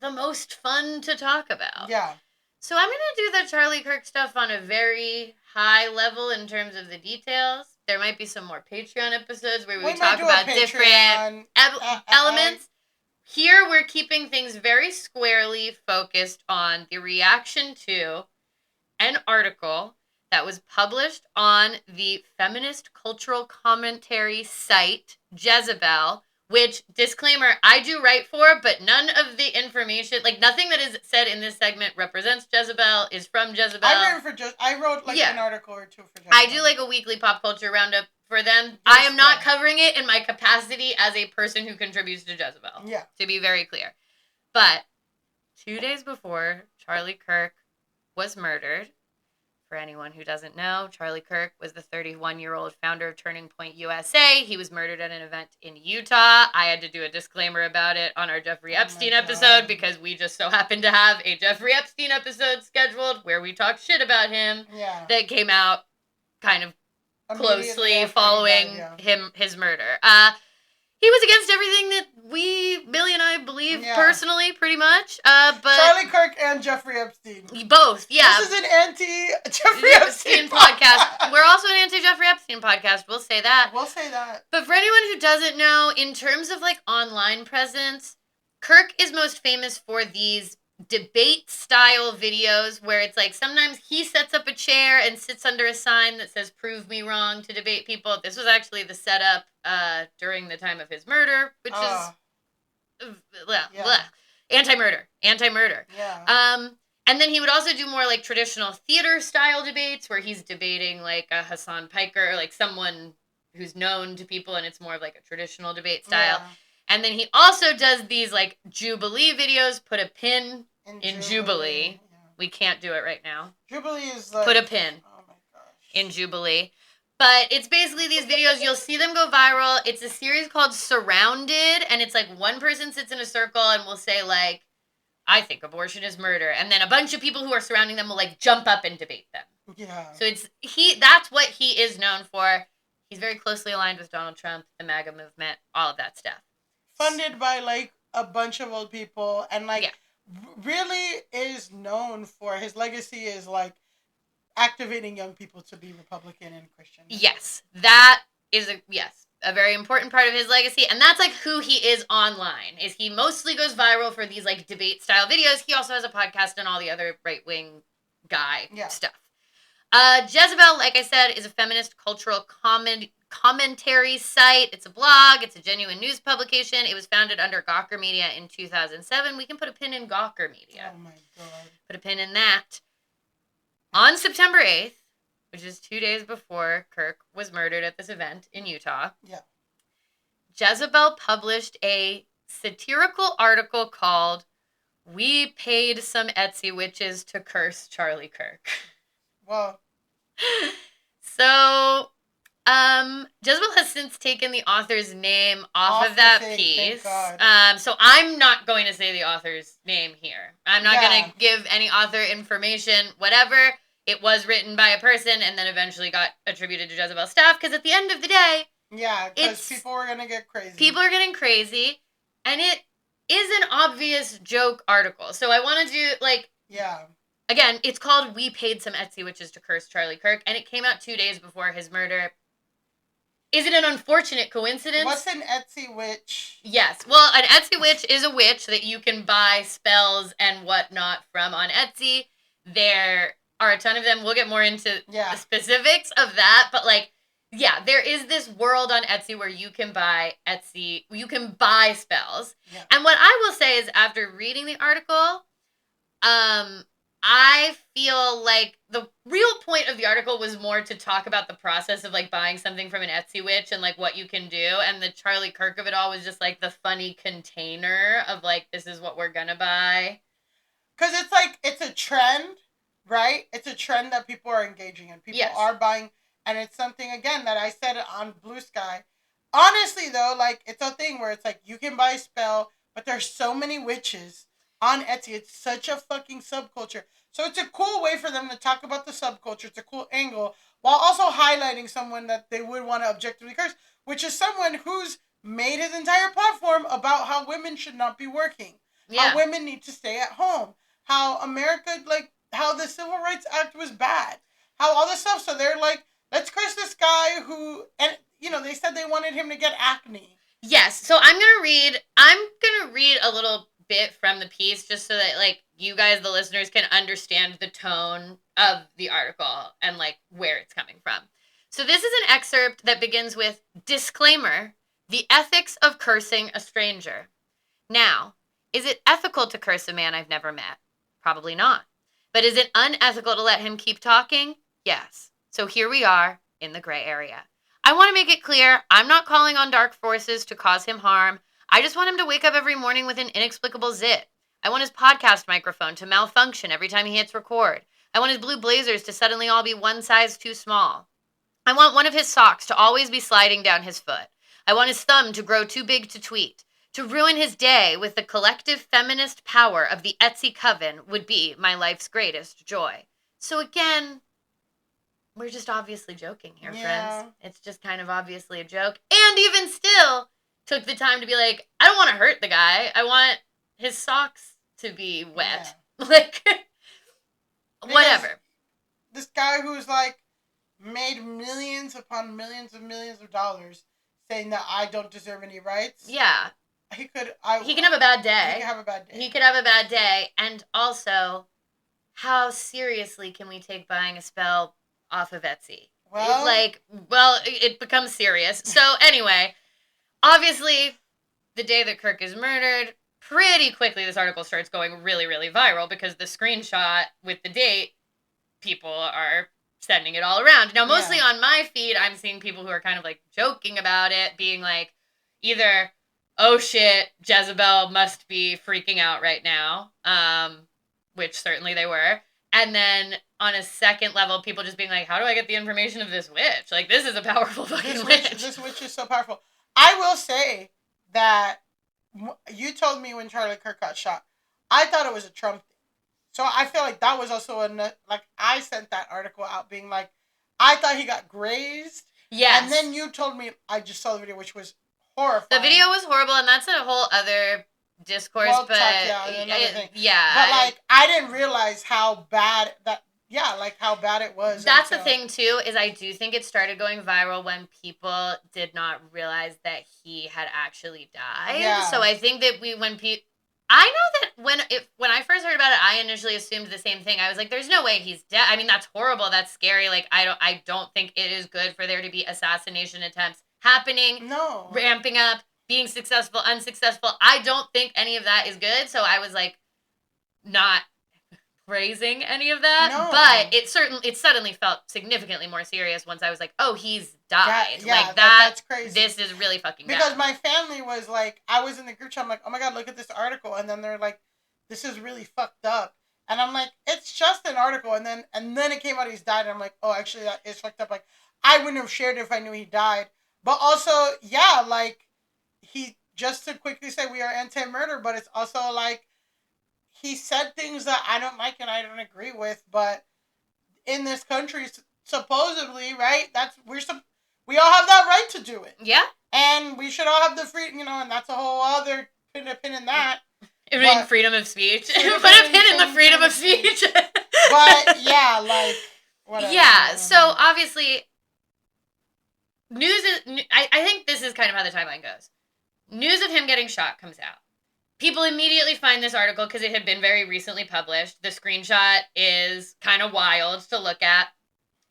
the most fun to talk about. Yeah. So I'm going to do the Charlie Kirk stuff on a very high level in terms of the details. There might be some more Patreon episodes where we talk about different elements. Here we're keeping things very squarely focused on the reaction to an article that was published on the feminist cultural commentary site Jezebel, which, disclaimer, I do write for, but none of the information, like, nothing that is said in this segment represents Jezebel, is from Jezebel. I wrote an article or two for Jezebel. I do, like, a weekly pop culture roundup for them. Yes, I am not covering it in my capacity as a person who contributes to Jezebel. Yeah. To be very clear. But 2 days before Charlie Kirk was murdered, For anyone who doesn't know, Charlie Kirk was the 31-year-old founder of Turning Point USA. He was murdered at an event in Utah. I had to do a disclaimer about it on our Jeffrey Epstein episode because we just so happened to have a Jeffrey Epstein episode scheduled where we talk shit about him that came out kind of closely following his murder. He was against everything that Billy and I believe personally, pretty much. But Charlie Kirk and Jeffrey Epstein. Both, yeah. This is an anti-Jeffrey Epstein podcast. We're also an anti-Jeffrey Epstein podcast. We'll say that. But for anyone who doesn't know, in terms of like online presence, Kirk is most famous for these debate style videos where it's like sometimes he sets up a chair and sits under a sign that says "Prove me wrong" to debate people. This was actually the setup during the time of his murder, which is anti-murder. Yeah. And then he would also do more like traditional theater style debates where he's debating like a Hassan Piker, or like someone who's known to people, and it's more of like a traditional debate style. Yeah. And then he also does these like Jubilee videos. Put a pin in Jubilee. Yeah. We can't do it right now. Jubilee is like... Put a pin in Jubilee. But it's basically these videos. You'll see them go viral. It's a series called Surrounded. And it's like one person sits in a circle and will say like, I think abortion is murder. And then a bunch of people who are surrounding them will like jump up and debate them. Yeah. So that's what he is known for. He's very closely aligned with Donald Trump, the MAGA movement, all of that stuff. Funded by like a bunch of old people, and like really is known for his legacy is like activating young people to be Republican and Christian. Yes, that is a very important part of his legacy, and that's like who he is online. Is he mostly goes viral for these like debate style videos. He also has a podcast and all the other right wing guy stuff. Jezebel, like I said, is a feminist cultural commentary site. It's a blog. It's a genuine news publication. It was founded under Gawker Media in 2007. We can put a pin in Gawker Media. Oh my God. Put a pin in that. On September 8th, which is 2 days before Kirk was murdered at this event in Utah, Jezebel published a satirical article called "We Paid Some Etsy Witches to Curse Charlie Kirk." Well, so Jezebel has since taken the author's name off of that piece. So I'm not going to say the author's name here. I'm not going to give any author information, whatever. It was written by a person and then eventually got attributed to Jezebel's staff, because at the end of the day, because people are going to get crazy. People are getting crazy, and it is an obvious joke article. So I want to do, like... Again, it's called "We Paid Some Etsy Witches to Curse Charlie Kirk," and it came out 2 days before his murder. Is it an unfortunate coincidence? What's an Etsy witch? Yes. Well, an Etsy witch is a witch that you can buy spells and whatnot from on Etsy. There are a ton of them. We'll get more into the specifics of that, but like, there is this world on Etsy where you can buy spells. Yeah. And what I will say is, after reading the article, I feel like the real point of the article was more to talk about the process of like buying something from an Etsy witch and like what you can do. And the Charlie Kirk of it all was just like the funny container of like, this is what we're gonna buy. Because it's like, it's a trend, right? It's a trend that people are engaging in. People are buying. And it's something, again, that I said on Blue Sky. Honestly, though, like, it's a thing where it's like, you can buy a spell, but there's so many witches on Etsy. It's such a fucking subculture. So it's a cool way for them to talk about the subculture. It's a cool angle, while also highlighting someone that they would want to objectively curse, which is someone who's made his entire platform about how women should not be working. How women need to stay at home. How America, like, how the Civil Rights Act was bad. How all this stuff. So they're like, let's curse this guy who, and, you know, they said they wanted him to get acne. Yes. So I'm going to read a little bit from the piece just so that, like, you guys, the listeners, can understand the tone of the article and, like, where it's coming from. So this is an excerpt that begins with, "Disclaimer, the ethics of cursing a stranger. Now, is it ethical to curse a man I've never met? Probably not. But is it unethical to let him keep talking? Yes. So here we are in the gray area. I want to make it clear, I'm not calling on dark forces to cause him harm. I just want him to wake up every morning with an inexplicable zit. I want his podcast microphone to malfunction every time he hits record. I want his blue blazers to suddenly all be one size too small. I want one of his socks to always be sliding down his foot. I want his thumb to grow too big to tweet. To ruin his day with the collective feminist power of the Etsy coven would be my life's greatest joy. So again, we're just obviously joking here, friends. It's just kind of obviously a joke. And even still, took the time to be like, I don't want to hurt the guy. I want his socks to be wet. Yeah. Like, whatever. This guy who's like made millions upon millions of millions of dollars saying that I don't deserve any rights. Yeah. He can have a bad day. He can have a bad day. He could have a bad day. And also, how seriously can we take buying a spell off of Etsy? Well, it becomes serious. So anyway, obviously, the day that Kirk is murdered, pretty quickly this article starts going really, really viral because the screenshot with the date, people are sending it all around. Now, mostly on my feed, I'm seeing people who are kind of like joking about it, being like, either, oh shit, Jezebel must be freaking out right now, which certainly they were. And then on a second level, people just being like, how do I get the information of this witch? Like, this is a powerful fucking witch. This witch is so powerful. I will say that you told me when Charlie Kirk got shot, I thought it was a Trump thing. So I feel like that was also I sent that article out being like, I thought he got grazed. Yes. And then you told me, I just saw the video, which was horrifying. The video was horrible, and that's a whole other discourse, But like, I didn't realize how bad how bad it was. That's the thing too, is I do think it started going viral when people did not realize that he had actually died. Yeah. So I think that I know that when I first heard about it, I initially assumed the same thing. I was like, there's no way he's dead. I mean, that's horrible. That's scary. Like, I don't think it is good for there to be assassination attempts happening. No. Ramping up, being successful, unsuccessful. I don't think any of that is good. So I was like, not praising any of that. No. But it suddenly felt significantly more serious once I was like, oh, he's died. Yeah, like that's crazy. This is really fucking bad. Because my family was like, I was in the group chat, I'm like, oh my God, look at this article. And then they're like, this is really fucked up. And I'm like, it's just an article. And then it came out he's died. And I'm like, oh, actually that is fucked up. Like, I wouldn't have shared it if I knew he died. But also, yeah, like, just to quickly say we are anti-murder, but it's also like, he said things that I don't like and I don't agree with, but in this country, supposedly, right, we all have that right to do it. Yeah. And we should all have the freedom, and that's a whole other pin in that. Freedom of speech. Put a pin in the freedom of speech. But, yeah, like, whatever. Yeah, so obviously, I think this is kind of how the timeline goes. News of him getting shot comes out. People immediately find this article because it had been very recently published. The screenshot is kind of wild to look at.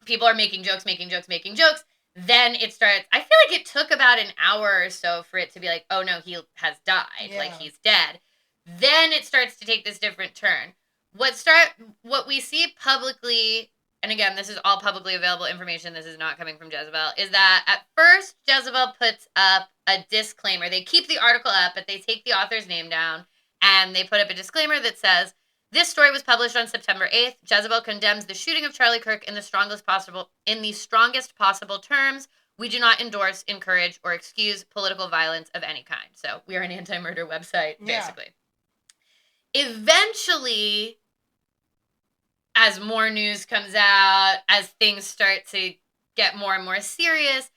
People are making jokes. Then it starts, I feel like it took about an hour or so for it to be like, oh no, he has died. Yeah. Like, he's dead. Then it starts to take this different turn. What we see publicly, and again, this is all publicly available information, this is not coming from Jezebel, is that at first Jezebel puts up a disclaimer. They keep the article up, but they take the author's name down, and they put up a disclaimer that says, this story was published on September 8th. Jezebel condemns the shooting of Charlie Kirk in the strongest possible terms. We do not endorse, encourage, or excuse political violence of any kind. So we are an anti-murder website, basically. Yeah. Eventually, as more news comes out, as things start to get more and more serious,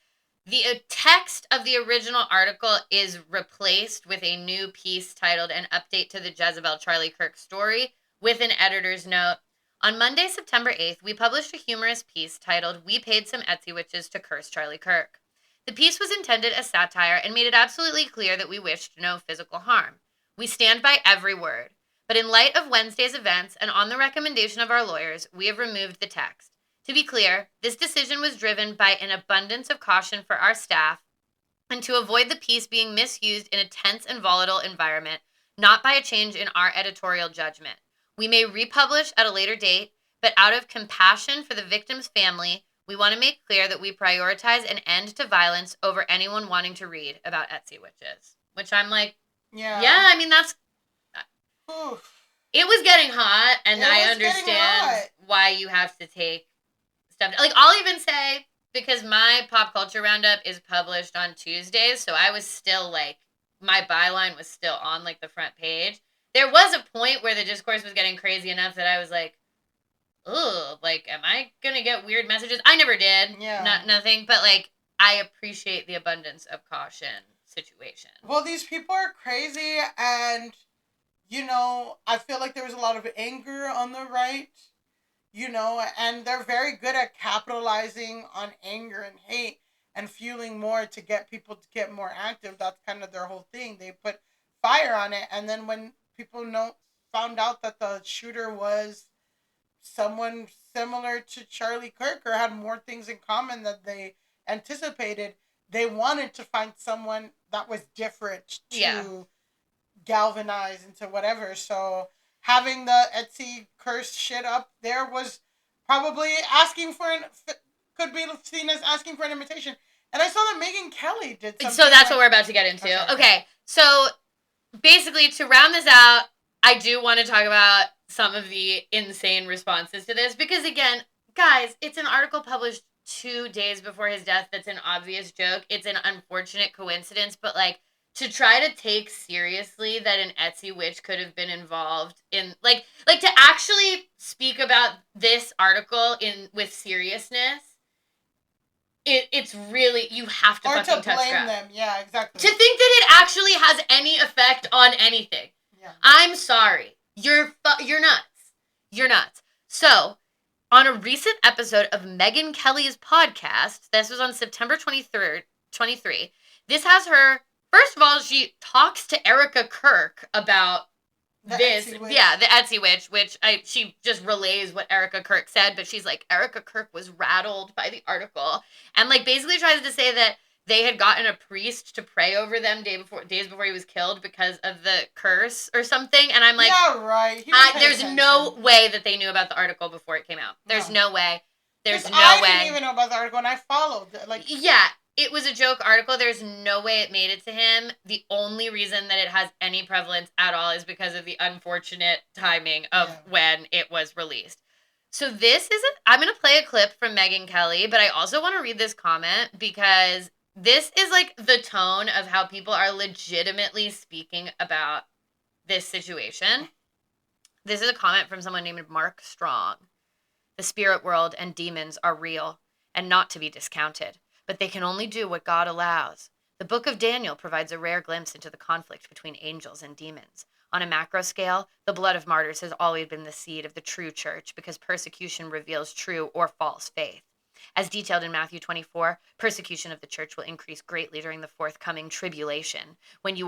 the text of the original article is replaced with a new piece titled An Update to the Jezebel Charlie Kirk Story, with an editor's note. On Monday, September 8th, we published a humorous piece titled We Paid Some Etsy Witches to Curse Charlie Kirk. The piece was intended as satire and made it absolutely clear that we wished no physical harm. We stand by every word. But in light of Wednesday's events and on the recommendation of our lawyers, we have removed the text. To be clear, this decision was driven by an abundance of caution for our staff and to avoid the piece being misused in a tense and volatile environment, not by a change in our editorial judgment. We may republish at a later date, but out of compassion for the victim's family, we want to make clear that we prioritize an end to violence over anyone wanting to read about Etsy witches. Which I'm like, yeah, I mean, that's... Oof. it was getting hot, and I understand why you have to take stuff. Like, I'll even say, because my pop culture roundup is published on Tuesdays, so I was still like, my byline was still on like the front page. There was a point where the discourse was getting crazy enough that I was like, ugh, like, am I gonna get weird messages? I never did. Yeah. Nothing, but like, I appreciate the abundance of caution situation. Well, these people are crazy, and, you know, I feel like there was a lot of anger on the right, you know, and they're very good at capitalizing on anger and hate and fueling more to get people to get more active. That's kind of their whole thing. They put fire on it, and then when people found out that the shooter was someone similar to Charlie Kirk or had more things in common that they anticipated, they wanted to find someone that was different to galvanize into whatever. So having the Etsy curse shit up there was probably could be seen as asking for an invitation. And I saw that Megyn Kelly did something. So that's what we're about to get into. Okay. So basically, to round this out, I do want to talk about some of the insane responses to this, because again, guys, it's an article published 2 days before his death that's an obvious joke. It's an unfortunate coincidence, but like, to try to take seriously that an Etsy witch could have been involved in like to actually speak about this article with seriousness, it's really, you have to fucking touch grass. Or to blame them, yeah, exactly. To think that it actually has any effect on anything. Yeah. I'm sorry. You're nuts. You're nuts. So, on a recent episode of Megyn Kelly's podcast, this was on September 23rd, 23, this has her, first of all, she talks to Erica Kirk about the Etsy witch, which she just relays what Erica Kirk said, but she's like, Erica Kirk was rattled by the article, and like basically tries to say that they had gotten a priest to pray over them days before he was killed because of the curse or something. And I'm like, yeah, right. There's no way that they knew about the article before it came out. There's no way. There's no way. I didn't even know about the article, and I followed. Yeah, it was a joke article. There's no way it made it to him. The only reason that it has any prevalence at all is because of the unfortunate timing of when it was released. So I'm going to play a clip from Megyn Kelly, but I also want to read this comment because this is like the tone of how people are legitimately speaking about this situation. This is a comment from someone named Mark Strong. The spirit world and demons are real and not to be discounted, but they can only do what God allows. The book of Daniel provides a rare glimpse into the conflict between angels and demons. On a macro scale, the blood of martyrs has always been the seed of the true church because persecution reveals true or false faith. As detailed in Matthew 24, persecution of the church will increase greatly during the forthcoming tribulation, when you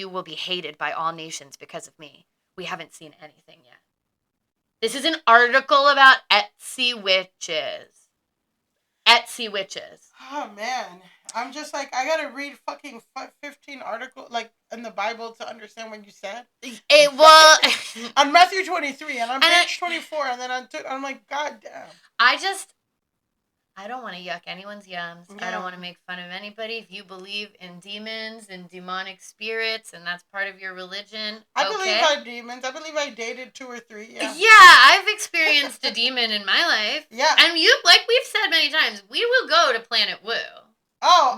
will be hated by all nations because of me. We haven't seen anything yet. This is an article about Etsy witches. Etsy witches. Oh, man. I'm just like, I gotta read fucking 15 articles, like, in the Bible to understand what you said. On Matthew 23, and on page 24, and then I'm like, God damn. I don't want to yuck anyone's yums. Yeah. I don't want to make fun of anybody. If you believe in demons and demonic spirits and that's part of your religion, I believe in demons. I believe I dated 2 or 3, yeah. Yeah, I've experienced a demon in my life. Yeah. And like we've said many times, we will go to Planet Woo. Oh,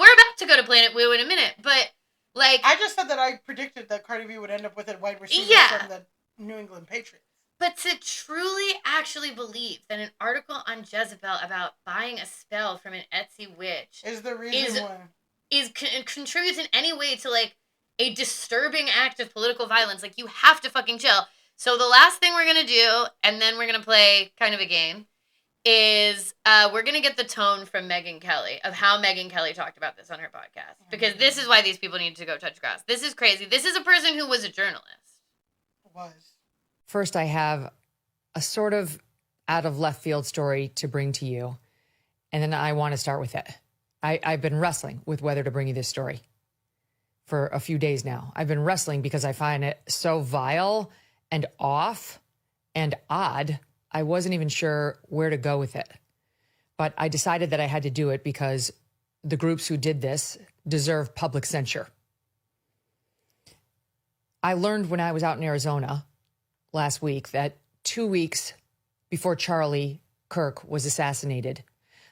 we're about to go to Planet Woo in a minute, but like... I just said that I predicted that Cardi B would end up with a wide receiver from the New England Patriots. But to truly actually believe that an article on Jezebel about buying a spell from an Etsy witch is the reason why contributes in any way to like a disturbing act of political violence, like you have to fucking chill. So the last thing we're gonna do, and then we're gonna play kind of a game, is we're gonna get the tone from Megyn Kelly of how Megyn Kelly talked about this on her podcast, because this is why these people need to go touch grass. This is crazy. This is a person who was a journalist. First, I have a sort of out of left field story to bring to you, and then I want to start with it. I've been wrestling with whether to bring you this story for a few days now. I've been wrestling because I find it so vile and off and odd. I wasn't even sure where to go with it, but I decided that I had to do it because the groups who did this deserve public censure. I learned when I was out in Arizona last week that 2 weeks before Charlie Kirk was assassinated,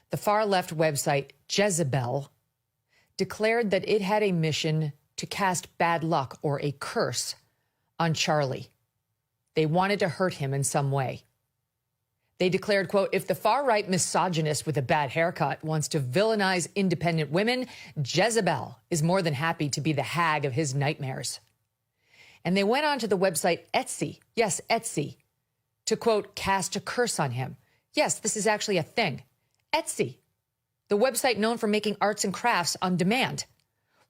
the far-left website Jezebel declared that it had a mission to cast bad luck or a curse on Charlie. They wanted to hurt him in some way. They declared, quote, if the far-right misogynist with a bad haircut wants to villainize independent women, Jezebel is more than happy to be the hag of his nightmares. And they went on to the website Etsy, yes, Etsy, to, quote, cast a curse on him. Yes, this is actually a thing. Etsy, the website known for making arts and crafts on demand,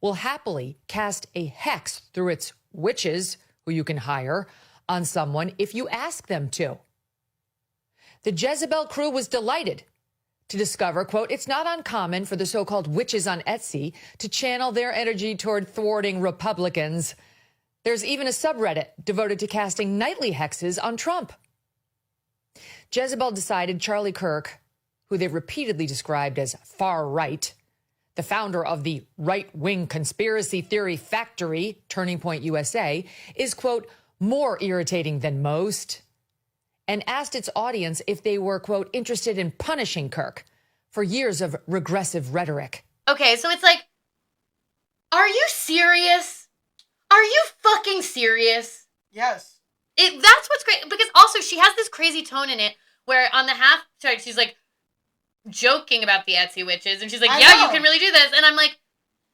will happily cast a hex through its witches, who you can hire, on someone if you ask them to. The Jezebel crew was delighted to discover, quote, it's not uncommon for the so-called witches on Etsy to channel their energy toward thwarting Republicans. There's even a subreddit devoted to casting nightly hexes on Trump. Jezebel decided Charlie Kirk, who they've repeatedly described as far-right, the founder of the right-wing conspiracy theory factory, Turning Point USA, is, quote, more irritating than most, and asked its audience if they were, quote, interested in punishing Kirk for years of regressive rhetoric. Okay, so it's like, are you serious? Are you fucking serious? Yes. That's what's great, because also she has this crazy tone in it where on the half chart she's like joking about the Etsy witches, and she's like, yeah, you can really do this, and I'm like,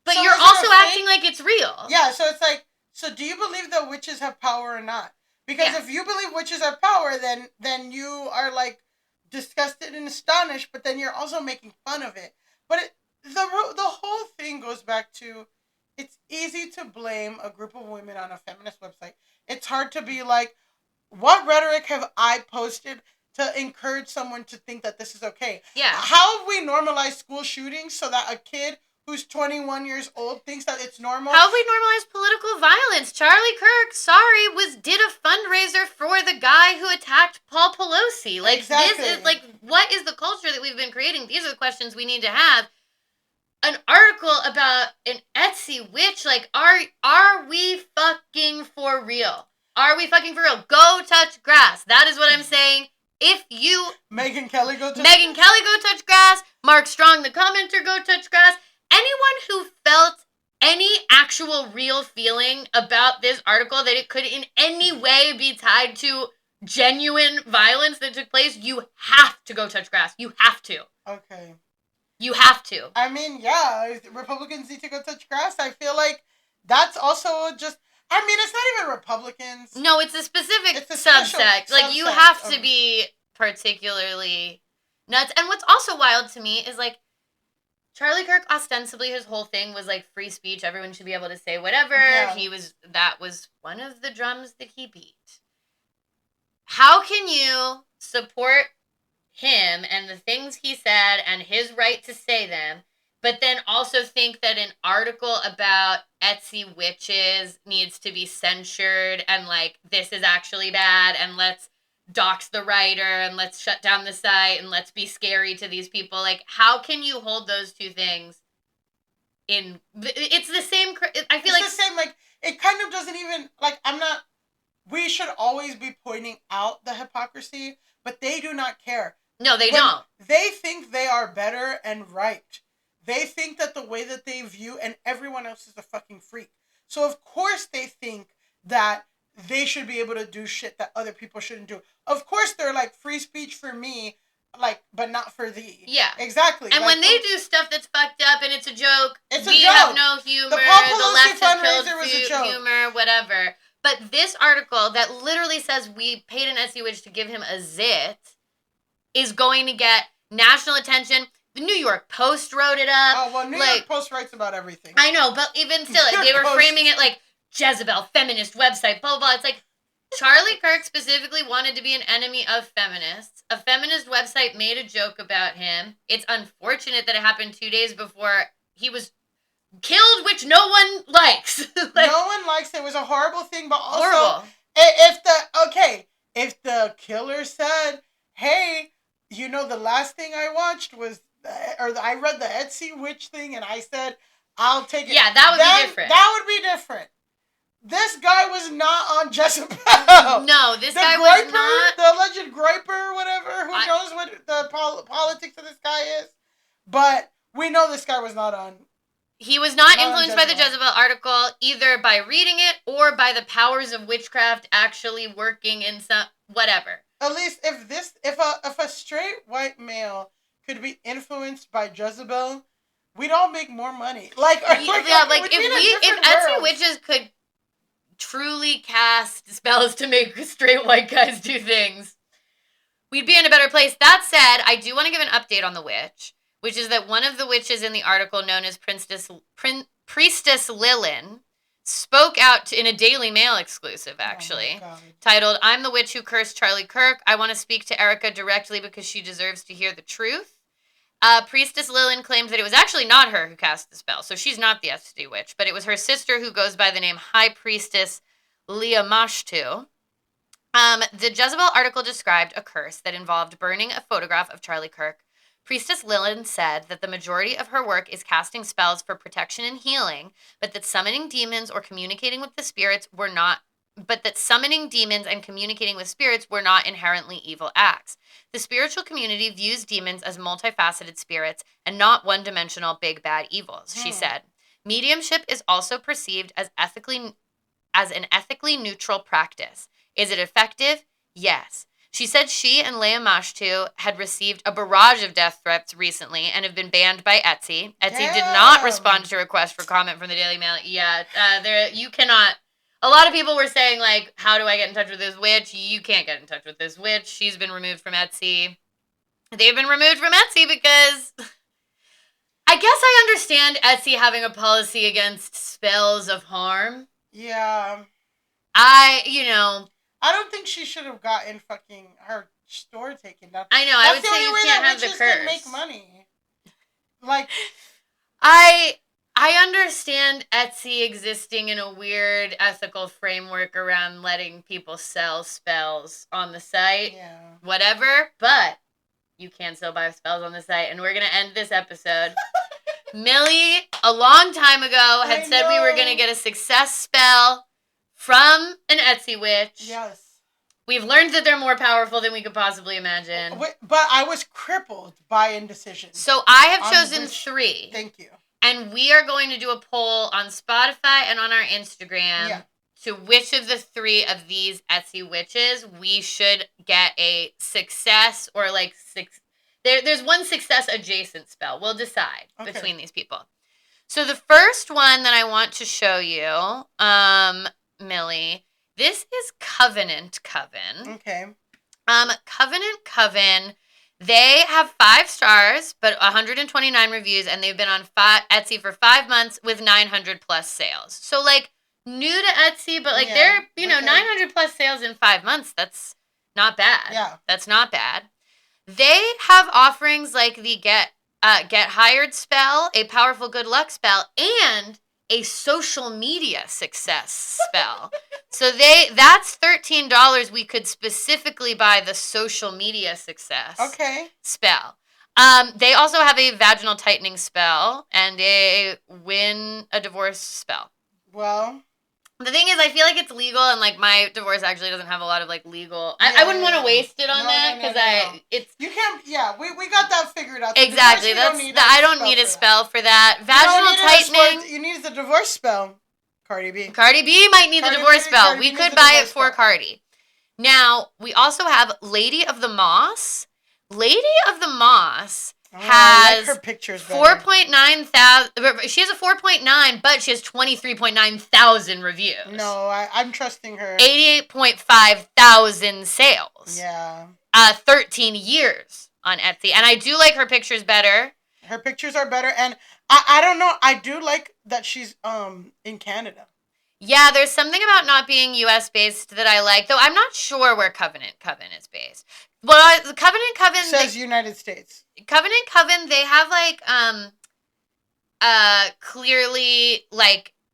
but so you're also acting like it's real. Yeah, so it's like, so do you believe that witches have power or not? Because if you believe witches have power, then you are like disgusted and astonished, but then you're also making fun of it. But the whole thing goes back to, it's easy to blame a group of women on a feminist website. It's hard to be like, what rhetoric have I posted to encourage someone to think that this is okay? Yeah. How have we normalized school shootings so that a kid who's 21 years old thinks that it's normal? How have we normalized political violence? Charlie Kirk, did a fundraiser for the guy who attacked Paul Pelosi. Like, exactly. This is, like, what is the culture that we've been creating? These are the questions we need to have. An article about an Etsy witch, like, are we fucking for real? Are we fucking for real? Go touch grass. That is what I'm saying. If you... Megyn Kelly, go touch grass. Mark Strong, the commenter, go touch grass. Anyone who felt any actual real feeling about this article, that it could in any way be tied to genuine violence that took place, you have to go touch grass. You have to. Okay. You have to. I mean, yeah, Republicans need to go touch grass. I feel like that's also just... I mean, it's not even Republicans. No, it's a specific subsect. Like, you have to be particularly nuts. And what's also wild to me is, like, Charlie Kirk, ostensibly, his whole thing was, like, free speech. Everyone should be able to say whatever. Yeah. That was one of the drums that he beat. How can you support him and the things he said and his right to say them, but then also think that an article about Etsy witches needs to be censured and, like, this is actually bad and let's dox the writer and let's shut down the site and let's be scary to these people? Like, how can you hold those two things in... It's the same... I feel like... It's the same, like, it kind of doesn't even... Like, we should always be pointing out the hypocrisy, but they do not care. No, they don't. They think they are better and right. They think that the way that they view, and everyone else is a fucking freak. So of course they think that they should be able to do shit that other people shouldn't do. Of course they're like, free speech for me, like, but not for thee. Yeah. Exactly. And like, when they do stuff that's fucked up and it's a joke, we have no humor, the Paul Pelosi the left has fundraiser was a joke. Humor, whatever. But this article that literally says we paid an Etsy witch to give him a zit is going to get national attention. The New York Post wrote it up. Oh, well, New York Post writes about everything. I know, but even still, they were framing it like Jezebel, feminist website, blah, blah, blah. It's like, Charlie Kirk specifically wanted to be an enemy of feminists. A feminist website made a joke about him. It's unfortunate that it happened 2 days before he was killed, which no one likes. Like, no one likes it. It was a horrible thing, but also, horrible. If the killer said, hey, you know, the last thing I watched was, I read the Etsy witch thing and I said, I'll take it. Yeah, that would be different. That would be different. This guy was not on Jezebel. No, this guy griper, was not. The alleged griper, whatever. Who knows what the politics of this guy is? But we know this guy was not on. He was not influenced by the Jezebel article, either by reading it or by the powers of witchcraft actually working in some whatever. Elise, if a straight white male could be influenced by Jezebel, we'd all make more money. If Etsy witches could truly cast spells to make straight white guys do things, we'd be in a better place. That said, I do want to give an update on the witch, which is that one of the witches in the article, known as Priestess Lilin, spoke out in a Daily Mail exclusive, actually, titled, "I'm the witch who cursed Charlie Kirk. I want to speak to Erica directly because she deserves to hear the truth." Priestess Lilin claimed that it was actually not her who cast the spell, so she's not the Etsy witch, but it was her sister who goes by the name High Priestess Liamashtu. The Jezebel article described a curse that involved burning a photograph of Charlie Kirk. Priestess Lilin said that the majority of her work is casting spells for protection and healing, but that summoning demons or communicating with the spirits were not inherently evil acts. The spiritual community views demons as multifaceted spirits and not one-dimensional big bad evils, she said. Mediumship is also perceived as an ethically neutral practice. Is it effective? Yes. She said she and Leah Mashtu had received a barrage of death threats recently and have been banned by Etsy. Etsy did not respond to a request for comment from the Daily Mail. Yeah, you cannot. A lot of people were saying, like, how do I get in touch with this witch? You can't get in touch with this witch. She's been removed from Etsy. They've been removed from Etsy because I guess I understand Etsy having a policy against spells of harm. Yeah. I don't think she should have gotten fucking her store taken down. I know. I would say you can't have the curse. Make money. Like, I understand Etsy existing in a weird ethical framework around letting people sell spells on the site. Yeah. Whatever, but you can still buy spells on the site, and we're gonna end this episode. Millie, a long time ago, had said we were gonna get a success spell from an Etsy witch. Yes. We've learned that they're more powerful than we could possibly imagine. But I was crippled by indecision. So I have chosen 3. Thank you. And we are going to do a poll on Spotify and on our Instagram to which of the 3 of these Etsy witches we should get a success or there's one success adjacent spell. We'll decide between these people. So the first one that I want to show you, Millie, this is Covenant Coven. Okay. Covenant Coven, they have 5 stars, but 129 reviews, and they've been on Etsy for 5 months with 900 plus sales. So, new to Etsy, but, they're, 900 plus sales in 5 months. That's not bad. Yeah. That's not bad. They have offerings like the Get Hired spell, a powerful good luck spell, and a social media success spell. So that's $13. We could specifically buy the social media success spell. They also have a vaginal tightening spell and a win a divorce spell. Well, the thing is, I feel like it's legal, and my divorce actually doesn't have a lot of legal. I wouldn't want to waste it on that because you can't. Yeah, we got that figured out. Exactly. I don't need a spell for that. Vaginal tightening. You need the divorce spell. Cardi B. Cardi B might need the divorce spell. We could buy it for Cardi. Now we also have Lady of the Moss. Lady of the Moss has her pictures 4.9 thousand. She has a 4.9, but she has 23.9 thousand reviews. No, I'm trusting her. 88.5 thousand sales. Yeah. 13 years on Etsy, and I do like her pictures better. Her pictures are better, and I don't know. I do like that she's in Canada. Yeah, there's something about not being U.S. based that I like, though I'm not sure where Covenant Coven is based. Well, Covenant Coven says United States. Covenant Coven, they have clearly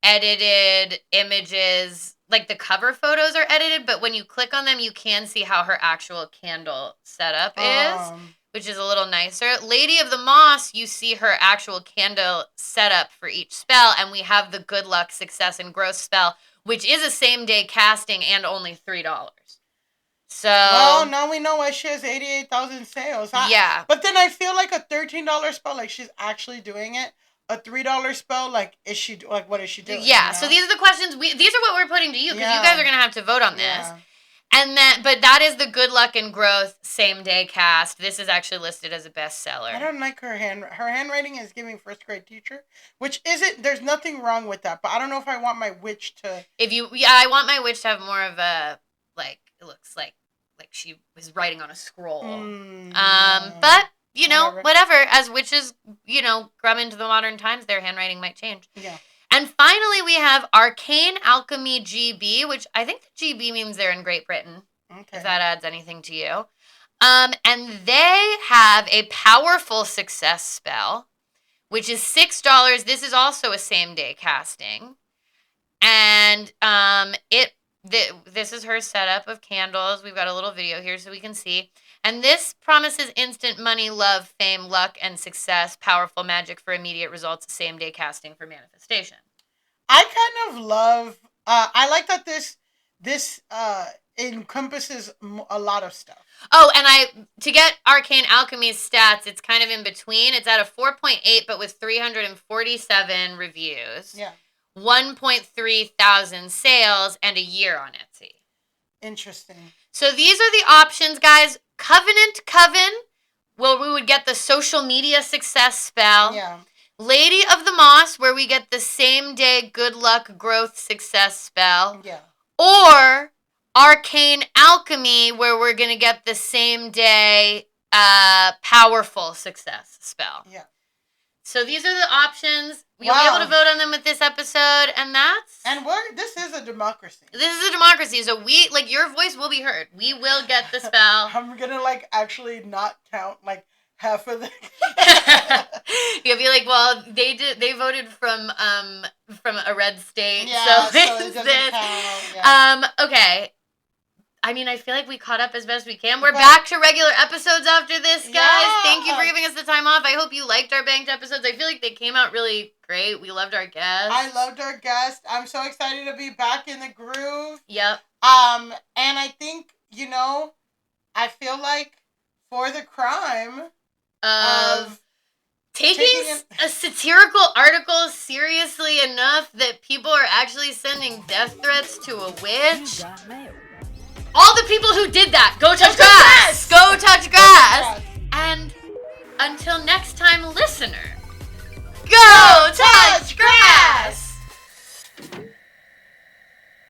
edited images. The cover photos are edited, but when you click on them, you can see how her actual candle setup is, which is a little nicer. Lady of the Moss, you see her actual candle setup for each spell, and we have the good luck, success, and growth spell which is a same-day casting and only $3. So... Well, now we know why she has 88,000 sales. Yeah. But then I feel like a $13 spell, like she's actually doing it. A $3 spell, like, is she, like, what is she doing? Yeah, you know? so these are the questions, these are what we're putting to you, because you guys are going to have to vote on this. Yeah. And then, but that is the Good Luck and Growth same-day cast. This is actually listed as a bestseller. I don't like her handwriting is giving first grade teacher, which isn't, there's nothing wrong with that, but I don't know if I want my witch to... I want my witch to have more of a, like, it looks like she was writing on a scroll. But, you know, whatever. As witches, you know, come into the modern times, their handwriting might change. Yeah. And finally, we have Arcane Alchemy GB, which I think the GB means they're in Great Britain, if that adds anything to you. And they have a powerful success spell, which is $6. This is also a same-day casting. And this is her setup of candles. We've got a little video here so we can see. And this promises instant money, love, fame, luck, and success, powerful magic for immediate results, same-day casting for manifestation. I kind of love, I like that this encompasses a lot of stuff. Oh, and to get Arcane Alchemy's stats, it's kind of in between. It's at a 4.8, but with 347 reviews. Yeah. 1.3 thousand sales and a year on Etsy. Interesting. So these are the options, guys. Coven, where we would get the social media success spell. Yeah. Lady of the Moss, where we get the same day good luck growth success spell. Yeah. Or Arcane Alchemy, where we're going to get the same day powerful success spell. Yeah. So these are the options. You'll be able to vote on them with this episode, and that's... And this is a democracy. This is a democracy, so your voice will be heard. We will get the spell. I'm gonna, actually not count, half of the... You'll be like, well, they voted from a red state, yeah, so it doesn't count. Yeah. Okay. I mean, I feel like we caught up as best we can. We're back to regular episodes after this, guys. Yeah. Thank you for giving us the time off. I hope you liked our banked episodes. I feel like they came out really great. We loved our guests. I loved our guest. I'm so excited to be back in the groove. Yep. And I think, I feel like for the crime of taking a satirical article seriously enough that people are actually sending death threats to a witch. All the people who did that, go touch grass! Go touch grass! And until next time, listener, go touch grass!